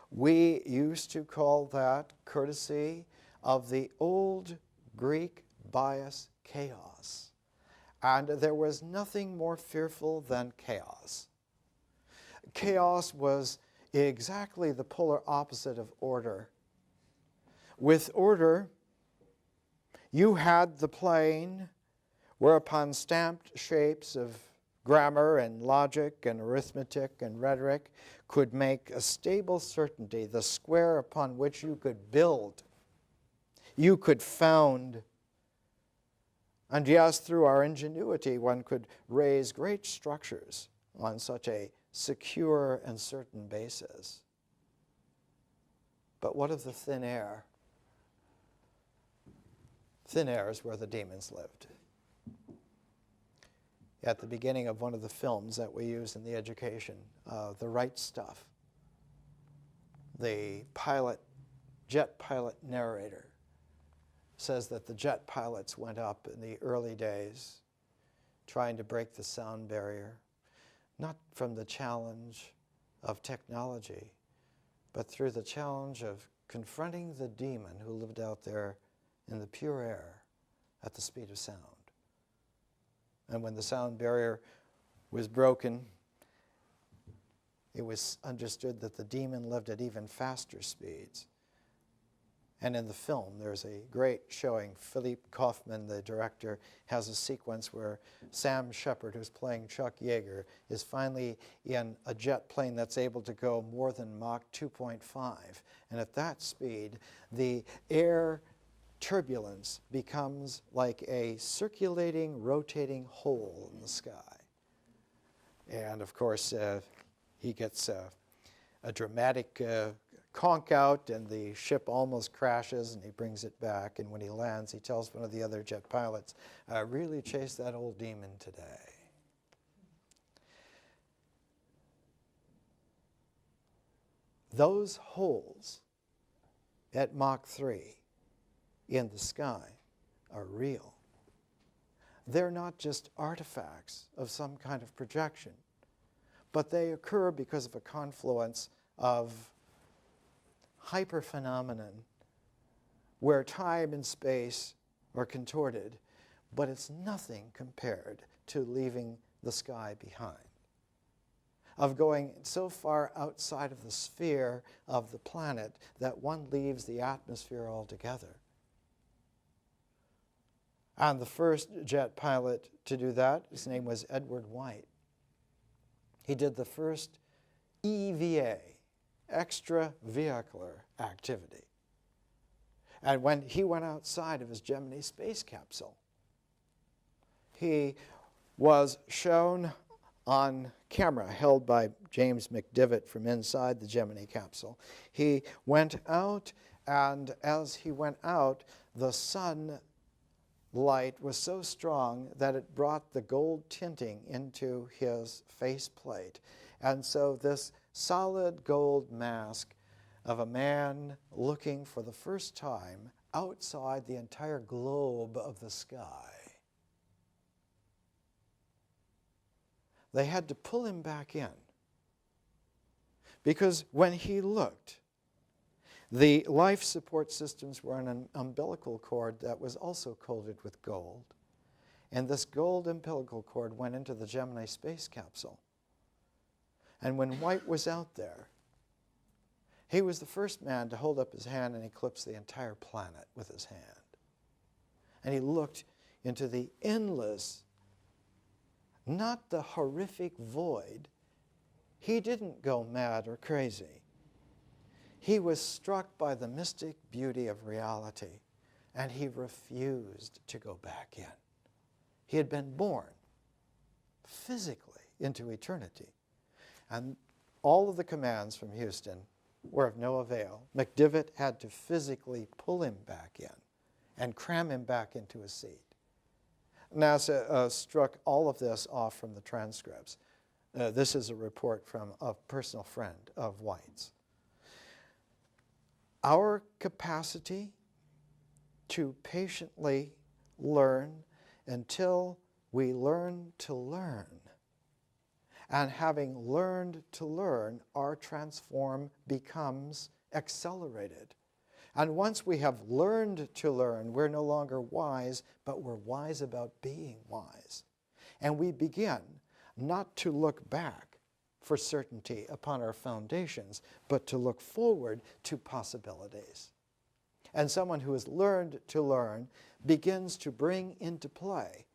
We used to call that, courtesy of the old Greek bias, chaos. And there was nothing more fearful than chaos. Chaos was exactly the polar opposite of order. With order, you had the plane whereupon stamped shapes of grammar and logic and arithmetic and rhetoric could make a stable certainty, the square upon which you could build, you could found. And yes, through our ingenuity, one could raise great structures on such a secure and certain basis. But what of the thin air? Thin air is where the demons lived. At the beginning of one of the films that we use in the education, The Right Stuff, the jet pilot narrator says that the jet pilots went up in the early days trying to break the sound barrier, not from the challenge of technology, but through the challenge of confronting the demon who lived out there in the pure air at the speed of sound. And when the sound barrier was broken, it was understood that the demon lived at even faster speeds. And in the film, there's a great showing. Philippe Kaufman, the director, has a sequence where Sam Shepard, who's playing Chuck Yeager, is finally in a jet plane that's able to go more than Mach 2.5. And at that speed, the air turbulence becomes like a circulating, rotating hole in the sky. And of course, he gets a dramatic conk out, and the ship almost crashes, and he brings it back. And when he lands, he tells one of the other jet pilots, really chase that old demon today. Those holes at Mach 3 in the sky are real. They're not just artifacts of some kind of projection, but they occur because of a confluence of hyperphenomenon where time and space are contorted, but it's nothing compared to leaving the sky behind, of going so far outside of the sphere of the planet that one leaves the atmosphere altogether. And the first jet pilot to do that, his name was Edward White. He did the first EVA, extravehicular activity. And when he went outside of his Gemini space capsule, he was shown on camera, held by James McDivitt from inside the Gemini capsule. He went out, and as he went out, the sun light was so strong that it brought the gold tinting into his faceplate. And so this solid gold mask of a man looking for the first time outside the entire globe of the sky. they had to pull him back in. Because when he looked, the life support systems were on an umbilical cord that was also coated with gold. And this gold umbilical cord went into the Gemini space capsule. And when White was out there, he was the first man to hold up his hand and eclipse the entire planet with his hand. And he looked into the endless, not the horrific void. He didn't go mad or crazy. He was struck by the mystic beauty of reality, and he refused to go back in. He had been born physically into eternity. And all of the commands from Houston were of no avail. McDivitt had to physically pull him back in and cram him back into his seat. NASA struck all of this off from the transcripts. This is a report from a personal friend of White's. Our capacity to patiently learn until we learn to learn, and having learned to learn, our transform becomes accelerated. And once we have learned to learn, we're no longer wise, but we're wise about being wise. And we begin not to look back for certainty upon our foundations, but to look forward to possibilities. And someone who has learned to learn begins to bring into play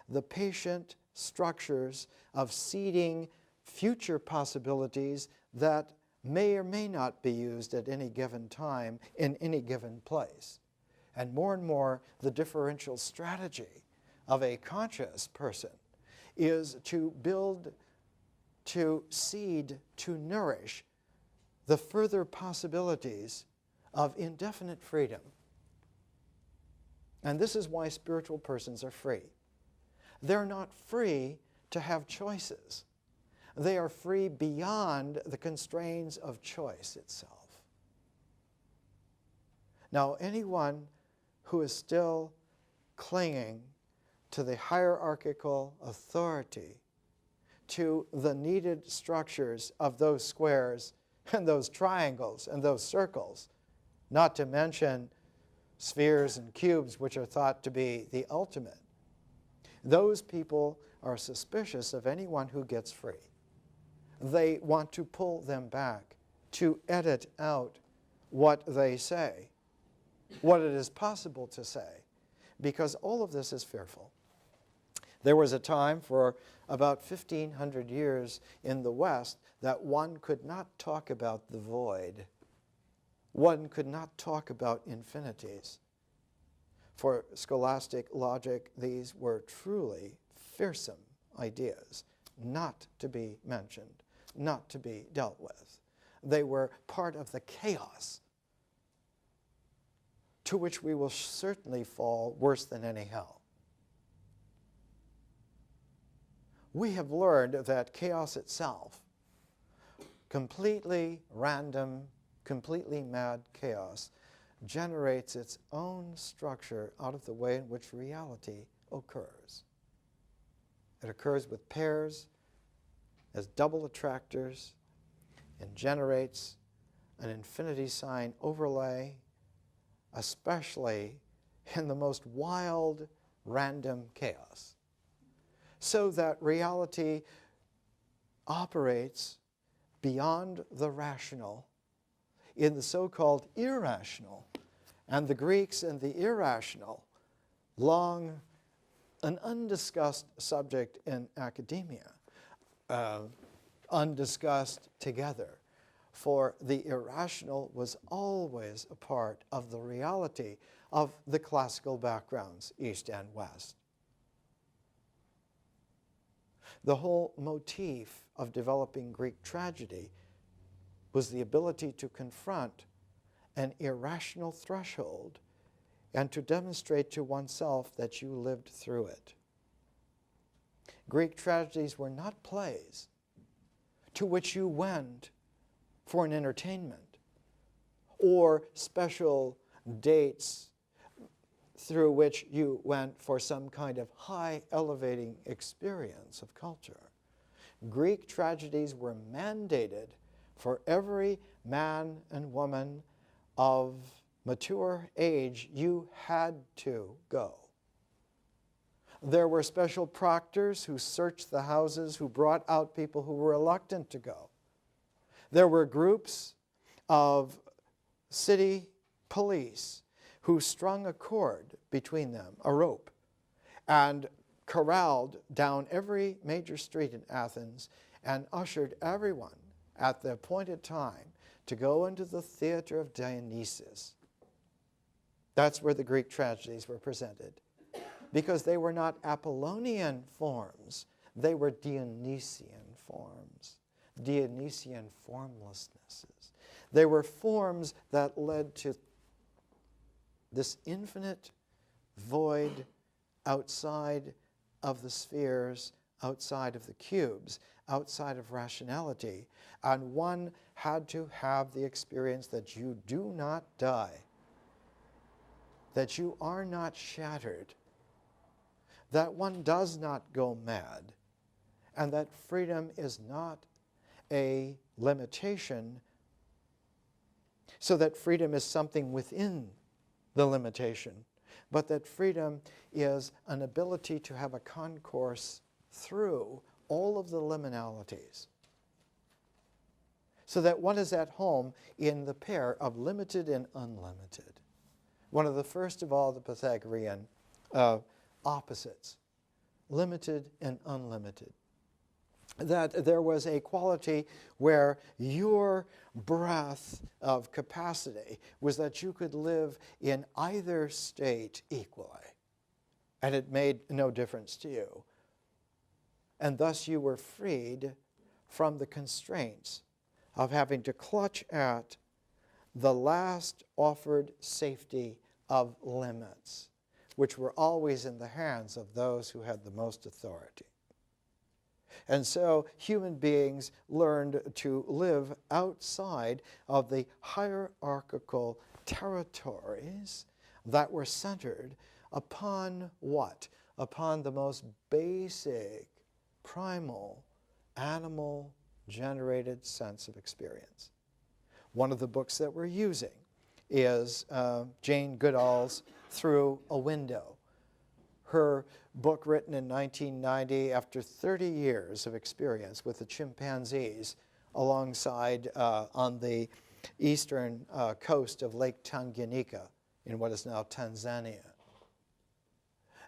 the patient structures of seeding future possibilities that may or may not be used at any given time in any given place. And more, the differential strategy of a conscious person is to build, to seed, to nourish the further possibilities of indefinite freedom. And this is why spiritual persons are free. They're not free to have choices. They are free beyond the constraints of choice itself. Now, anyone who is still clinging to the hierarchical authority, to the needed structures of those squares and those triangles and those circles, not to mention spheres and cubes, which are thought to be the ultimate, those people are suspicious of anyone who gets free. They want to pull them back, to edit out what they say, what it is possible to say, because all of this is fearful. There was a time for about 1,500 years in the West that one could not talk about the void. One could not talk about infinities. For scholastic logic, these were truly fearsome ideas, not to be mentioned, not to be dealt with. They were part of the chaos to which we will certainly fall worse than any hell. We have learned that chaos itself, completely random, completely mad chaos, generates its own structure out of the way in which reality occurs. It occurs with pairs as double attractors and generates an infinity sign overlay, especially in the most wild, random chaos, so that reality operates beyond the rational in the so-called irrational. And the Greeks and the irrational, long an undiscussed subject in academia, undiscussed together. For the irrational was always a part of the reality of the classical backgrounds, East and West. The whole motif of developing Greek tragedy was the ability to confront an irrational threshold and to demonstrate to oneself that you lived through it. Greek tragedies were not plays to which you went for an entertainment or special dates through which you went for some kind of high elevating experience of culture. Greek tragedies were mandated for every man and woman of mature age. You had to go. There were special proctors who searched the houses, who brought out people who were reluctant to go. There were groups of city police who strung a cord between them, a rope, and corralled down every major street in Athens and ushered everyone at the appointed time to go into the theater of Dionysus. That's where the Greek tragedies were presented, because they were not Apollonian forms, they were Dionysian forms, Dionysian formlessnesses. They were forms that led to this infinite void outside of the spheres, outside of the cubes, outside of rationality. And one had to have the experience that you do not die, that you are not shattered, that one does not go mad, and that freedom is not a limitation, so that freedom is something within the limitation, but that freedom is an ability to have a concourse through all of the liminalities, so that one is at home in the pair of limited and unlimited. One of the first of all the Pythagorean opposites, limited and unlimited. That there was a quality where your breadth of capacity was that you could live in either state equally, and it made no difference to you. And thus you were freed from the constraints of having to clutch at the last offered safety of limits, which were always in the hands of those who had the most authority. And so human beings learned to live outside of the hierarchical territories that were centered upon what? Upon the most basic, primal, animal-generated sense of experience. One of the books that we're using is Jane Goodall's Through a Window. Her book, written in 1990 after 30 years of experience with the chimpanzees alongside on the eastern coast of Lake Tanganyika in what is now Tanzania.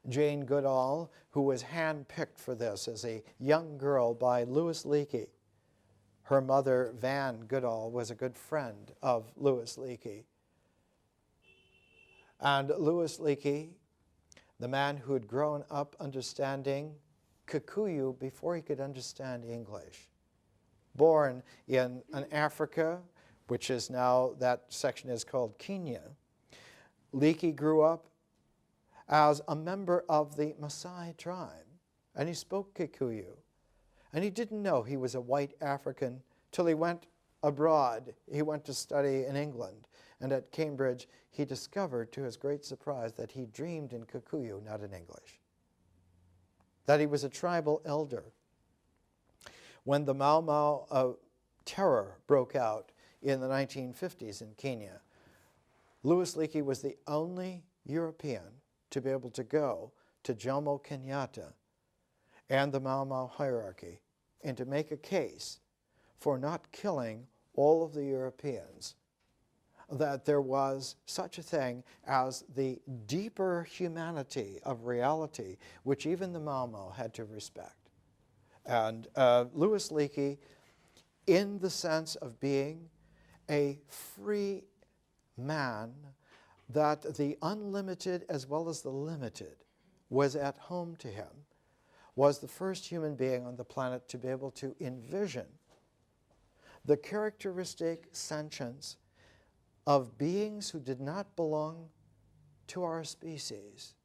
Jane Goodall, who was handpicked for this as a young girl by Louis Leakey. Her mother, Van Goodall, was a good friend of Louis Leakey. And Louis Leakey, the man who had grown up understanding Kikuyu before he could understand English, born in an Africa, which is now, that section is called Kenya. Leakey grew up as a member of the Maasai tribe, and he spoke Kikuyu. And he didn't know he was a white African till he went abroad. He went to study in England, and at Cambridge he discovered, to his great surprise, that he dreamed in Kikuyu, not in English. That he was a tribal elder. When the Mau Mau terror broke out in the 1950s in Kenya, Louis Leakey was the only European to be able to go to Jomo Kenyatta and the Mau Mau hierarchy and to make a case for not killing all of the Europeans, that there was such a thing as the deeper humanity of reality, which even the Mau Mau had to respect. And Louis Leakey, in the sense of being a free man, that the unlimited as well as the limited was at home to him, was the first human being on the planet to be able to envision the characteristic sentience of beings who did not belong to our species.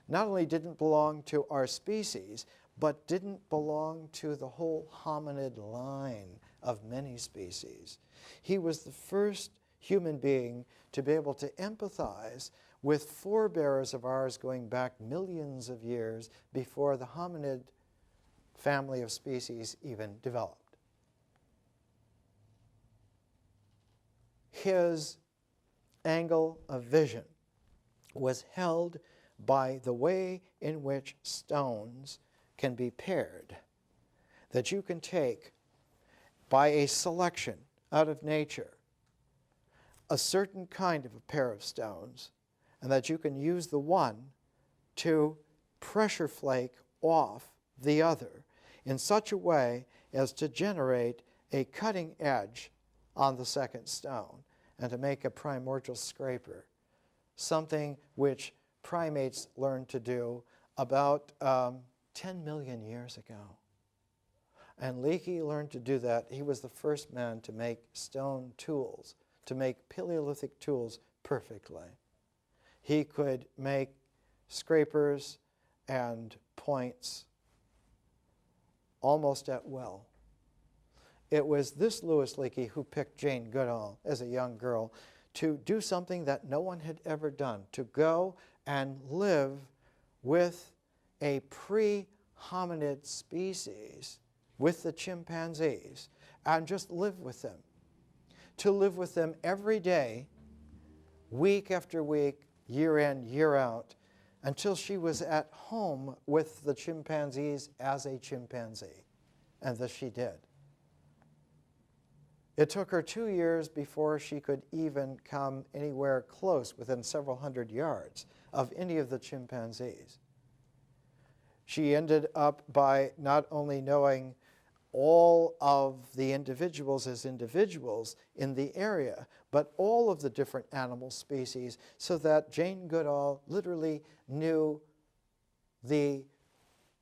Not only didn't belong to our species, but didn't belong to the whole hominid line of many species. He was the first human being to be able to empathize with forebears of ours going back millions of years before the hominid family of species even developed. His angle of vision was held by the way in which stones can be paired, that you can take by a selection out of nature a certain kind of a pair of stones, and that you can use the one to pressure flake off the other in such a way as to generate a cutting edge on the second stone and to make a primordial scraper, something which primates learned to do about 10 million years ago. And Leakey learned to do that. He was the first man to make stone tools, to make Paleolithic tools perfectly. He could make scrapers and points almost at will. It was this Louis Leakey who picked Jane Goodall as a young girl to do something that no one had ever done, to go and live with a pre-hominid species, with the chimpanzees, and just live with them. To live with them every day, week after week, year in, year out, until she was at home with the chimpanzees as a chimpanzee. And this she did. It took her 2 years before she could even come anywhere close, within several hundred yards, of any of the chimpanzees. She ended up by not only knowing all of the individuals as individuals in the area, but all of the different animal species, so that Jane Goodall literally knew the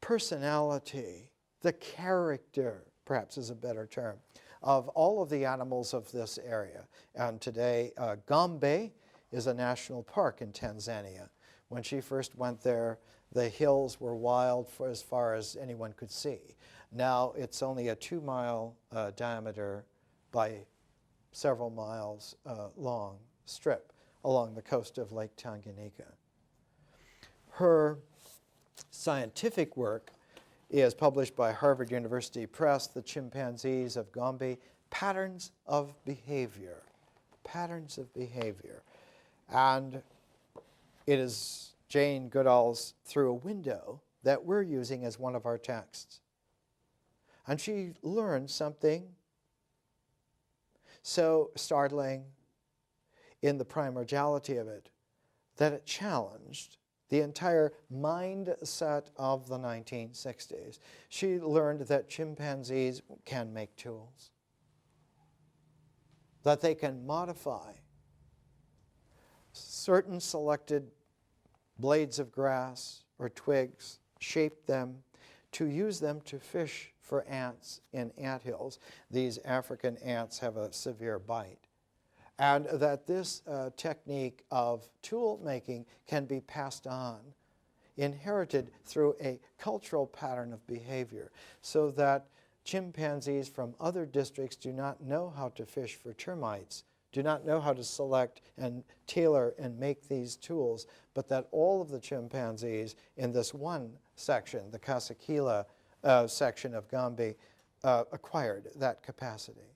personality, the character, perhaps is a better term, of all of the animals of this area. And today, Gombe is a national park in Tanzania. When she first went there, the hills were wild for as far as anyone could see. Now it's only a 2-mile diameter by several miles long strip along the coast of Lake Tanganyika. Her scientific work is published by Harvard University Press, The Chimpanzees of Gombe, Patterns of Behavior. Patterns of Behavior. And it is Jane Goodall's Through a Window that we're using as one of our texts. And she learned something so startling in the primordiality of it that it challenged the entire mindset of the 1960s. She learned that chimpanzees can make tools, that they can modify certain selected blades of grass or twigs, shape them, to use them to fish for ants in anthills. These African ants have a severe bite. And that this technique of tool making can be passed on, inherited through a cultural pattern of behavior, so that chimpanzees from other districts do not know how to fish for termites, do not know how to select and tailor and make these tools, but that all of the chimpanzees in this one section, the Kasakila section of Gombe, acquired that capacity.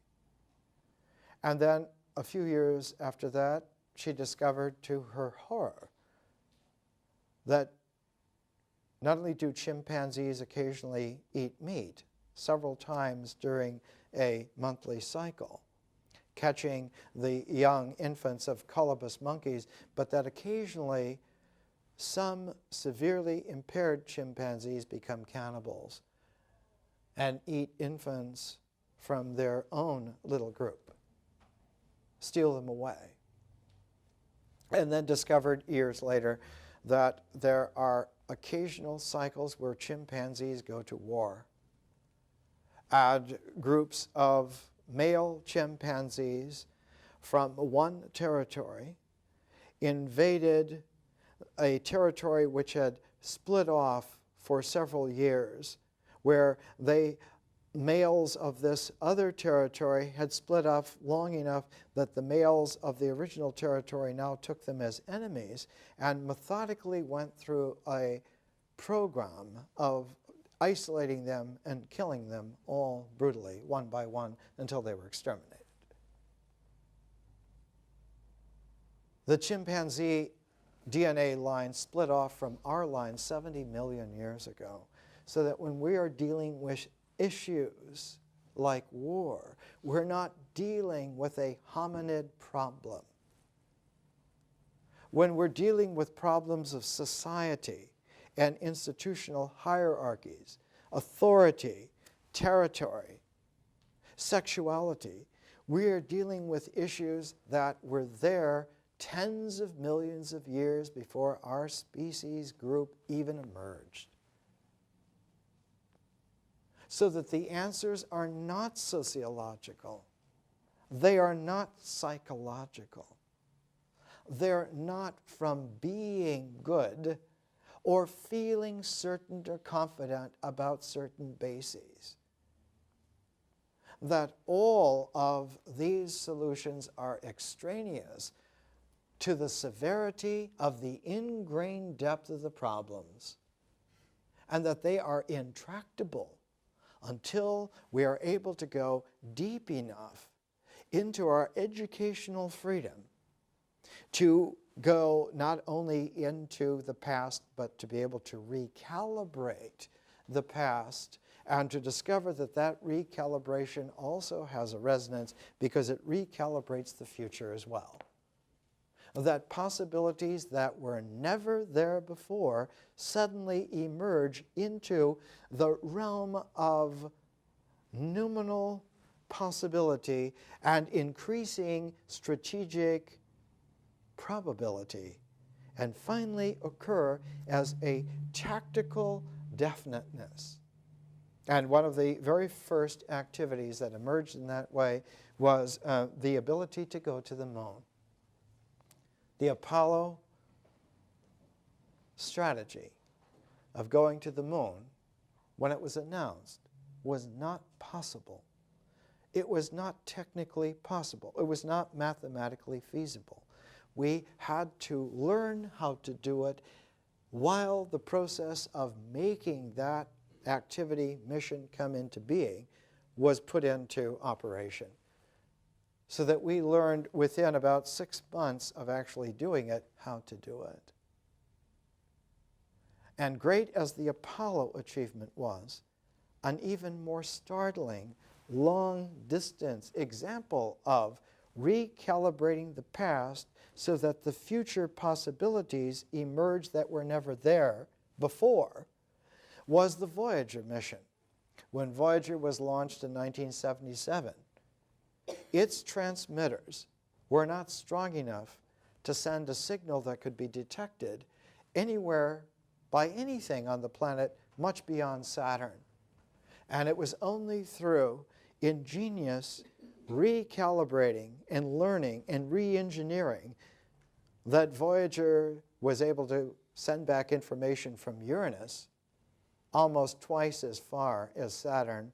And then a few years after that, she discovered to her horror that not only do chimpanzees occasionally eat meat, several times during a monthly cycle, catching the young infants of colobus monkeys, but that occasionally some severely impaired chimpanzees become cannibals and eat infants from their own little group, steal them away. And then discovered years later that there are occasional cycles where chimpanzees go to war. And groups of male chimpanzees from one territory invaded a territory which had split off for several years, where males of this other territory had split off long enough that the males of the original territory now took them as enemies and methodically went through a program of isolating them and killing them all brutally, one by one, until they were exterminated. The chimpanzee DNA line split off from our line 70 million years ago, so that when we are dealing with issues like war, we're not dealing with a hominid problem. When we're dealing with problems of society and institutional hierarchies, authority, territory, sexuality, we are dealing with issues that were there tens of millions of years before our species group even emerged. So that the answers are not sociological. They are not psychological. They're not from being good or feeling certain or confident about certain bases. That all of these solutions are extraneous to the severity of the ingrained depth of the problems, and that they are intractable until we are able to go deep enough into our educational freedom to go not only into the past, but to be able to recalibrate the past and to discover that that recalibration also has a resonance because it recalibrates the future as well. That possibilities that were never there before suddenly emerge into the realm of noumenal possibility and increasing strategic probability, and finally occur as a tactical definiteness. And one of the very first activities that emerged in that way was the ability to go to the moon. The Apollo strategy of going to the moon, when it was announced, was not possible. It was not technically possible. It was not mathematically feasible. We had to learn how to do it while the process of making that activity, mission come into being was put into operation. So that we learned within about 6 months of actually doing it, how to do it. And great as the Apollo achievement was, an even more startling, long-distance example of recalibrating the past so that the future possibilities emerge that were never there before was the Voyager mission. When Voyager was launched in 1977, its transmitters were not strong enough to send a signal that could be detected anywhere by anything on the planet much beyond Saturn. And it was only through ingenious recalibrating and learning and re-engineering that Voyager was able to send back information from Uranus almost twice as far as Saturn,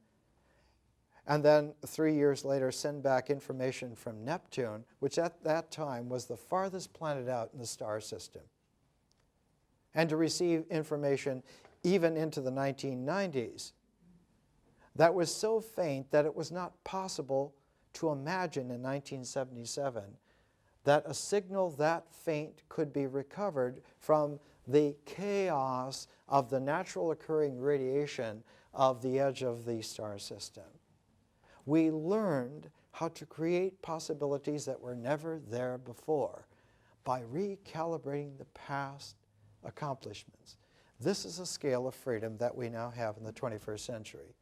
and then 3 years later send back information from Neptune, which at that time was the farthest planet out in the star system, and to receive information even into the 1990s that was so faint that it was not possible to imagine in 1977 that a signal that faint could be recovered from the chaos of the natural occurring radiation of the edge of the star system. We learned how to create possibilities that were never there before by recalibrating the past accomplishments. This is a scale of freedom that we now have in the 21st century.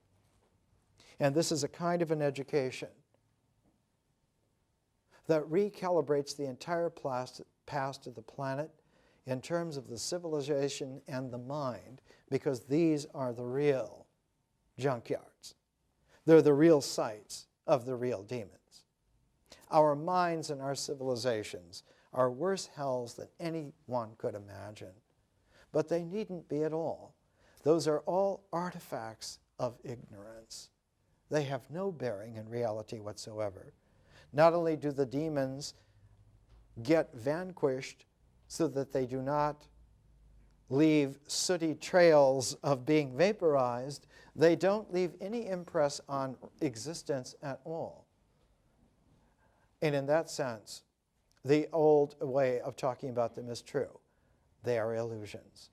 And this is a kind of an education that recalibrates the entire past of the planet in terms of the civilization and the mind, because these are the real junkyards. They're the real sites of the real demons. Our minds and our civilizations are worse hells than anyone could imagine, but they needn't be at all. Those are all artifacts of ignorance. They have no bearing in reality whatsoever. Not only do the demons get vanquished so that they do not leave sooty trails of being vaporized. They don't leave any impress on existence at all. And in that sense, the old way of talking about them is true. They are illusions.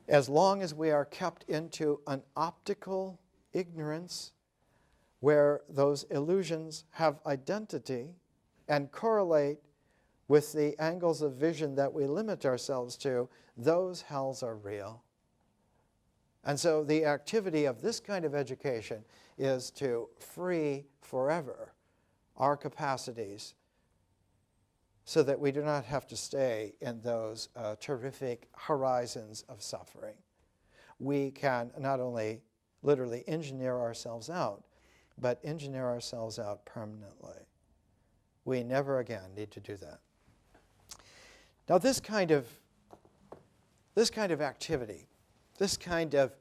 As long as we are kept into an optical ignorance where those illusions have identity and correlate with the angles of vision that we limit ourselves to, those hells are real. And so the activity of this kind of education is to free forever our capacities so that we do not have to stay in those terrific horizons of suffering. We can not only literally engineer ourselves out, but engineer ourselves out permanently. We never again need to do that. Now this kind of activity, this kind of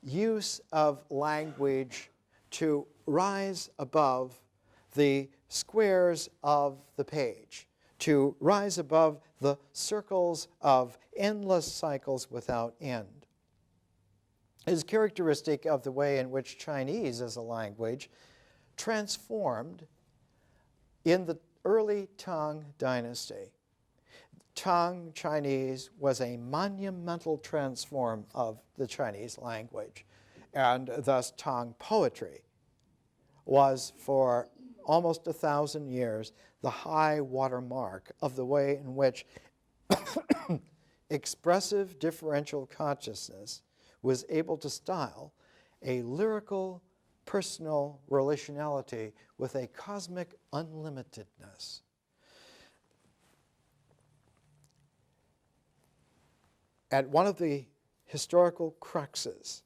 use of language to rise above the squares of the page, to rise above the circles of endless cycles without end, is characteristic of the way in which Chinese as a language transformed in the early Tang dynasty. Tang Chinese was a monumental transform of the Chinese language, and thus Tang poetry was for almost 1,000 years the high water mark of the way in which expressive differential consciousness was able to style a lyrical, personal relationality with a cosmic unlimitedness. At one of the historical cruxes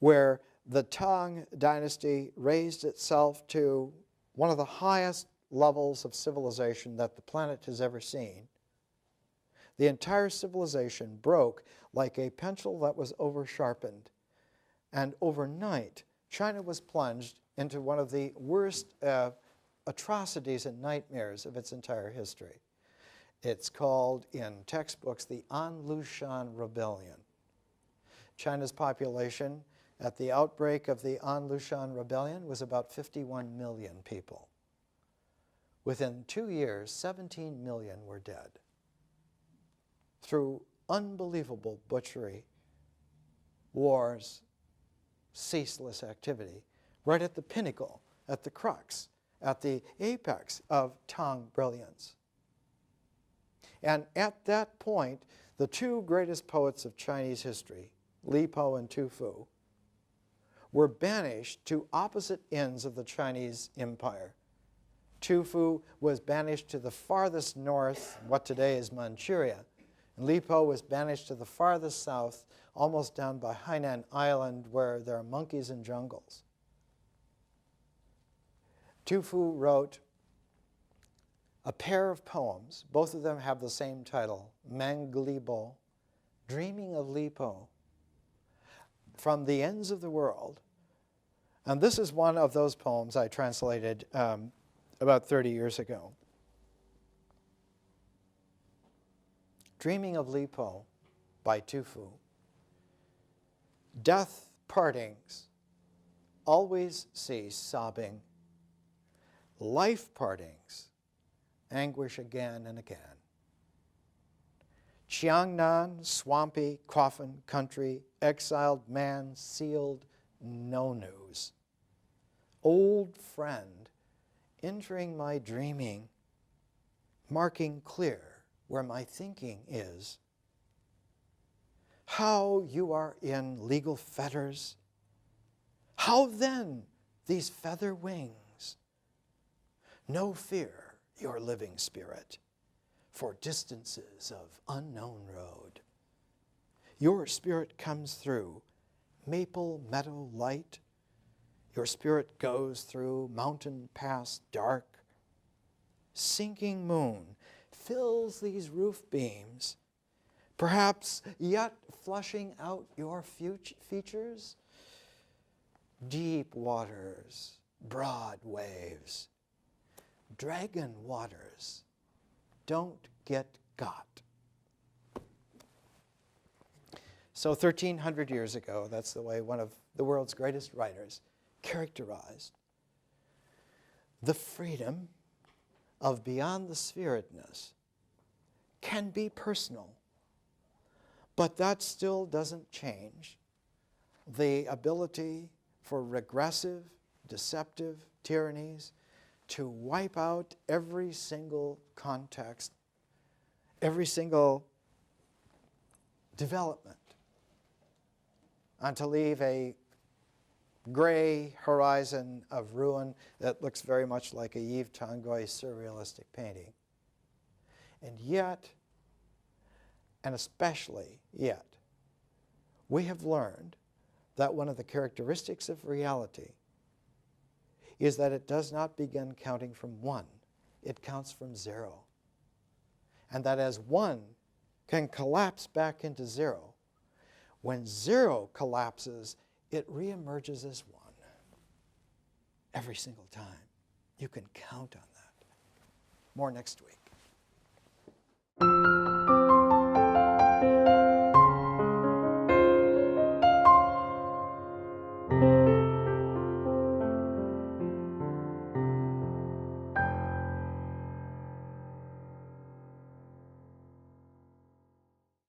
where the Tang dynasty raised itself to one of the highest levels of civilization that the planet has ever seen, the entire civilization broke like a pencil that was over-sharpened. And overnight, China was plunged into one of the worst atrocities and nightmares of its entire history. It's called in textbooks the An Lushan Rebellion. China's population at the outbreak of the An Lushan Rebellion was about 51 million people. Within 2 years, 17 million were dead through unbelievable butchery, wars, ceaseless activity, right at the pinnacle, at the crux, at the apex of Tang brilliance. And at that point, the two greatest poets of Chinese history, Li Po and Tu Fu, were banished to opposite ends of the Chinese empire. Tu Fu was banished to the farthest north, what today is Manchuria, and Li Po was banished to the farthest south, almost down by Hainan Island, where there are monkeys and jungles. Tu Fu wrote a pair of poems. Both of them have the same title, Manglibo, Dreaming of Li Po, from the ends of the world. And this is one of those poems I translated about 30 years ago. Dreaming of Li Po by Tu Fu. Death partings always cease sobbing. Life partings anguish again and again. Qiangnan, swampy, coffin country, exiled man, sealed, no news. Old friend, entering my dreaming, marking clear where my thinking is. How you are in legal fetters. How then these feather wings? No fear, your living spirit, for distances of unknown road. Your spirit comes through maple meadow light. Your spirit goes through mountain pass dark. Sinking moon fills these roof beams, perhaps yet flushing out your features. Deep waters, broad waves, dragon waters, don't get got. So 1,300 years ago, that's the way one of the world's greatest writers characterized the freedom of beyond the spheredness can be personal, but that still doesn't change the ability for regressive, deceptive tyrannies to wipe out every single context, every single development, and to leave a gray horizon of ruin that looks very much like a Yves Tanguy surrealistic painting. And yet, and especially yet, we have learned that one of the characteristics of reality is that it does not begin counting from 1. It counts from 0. And that as 1 can collapse back into 0, when 0 collapses, it reemerges as 1 every single time. You can count on that. More next week.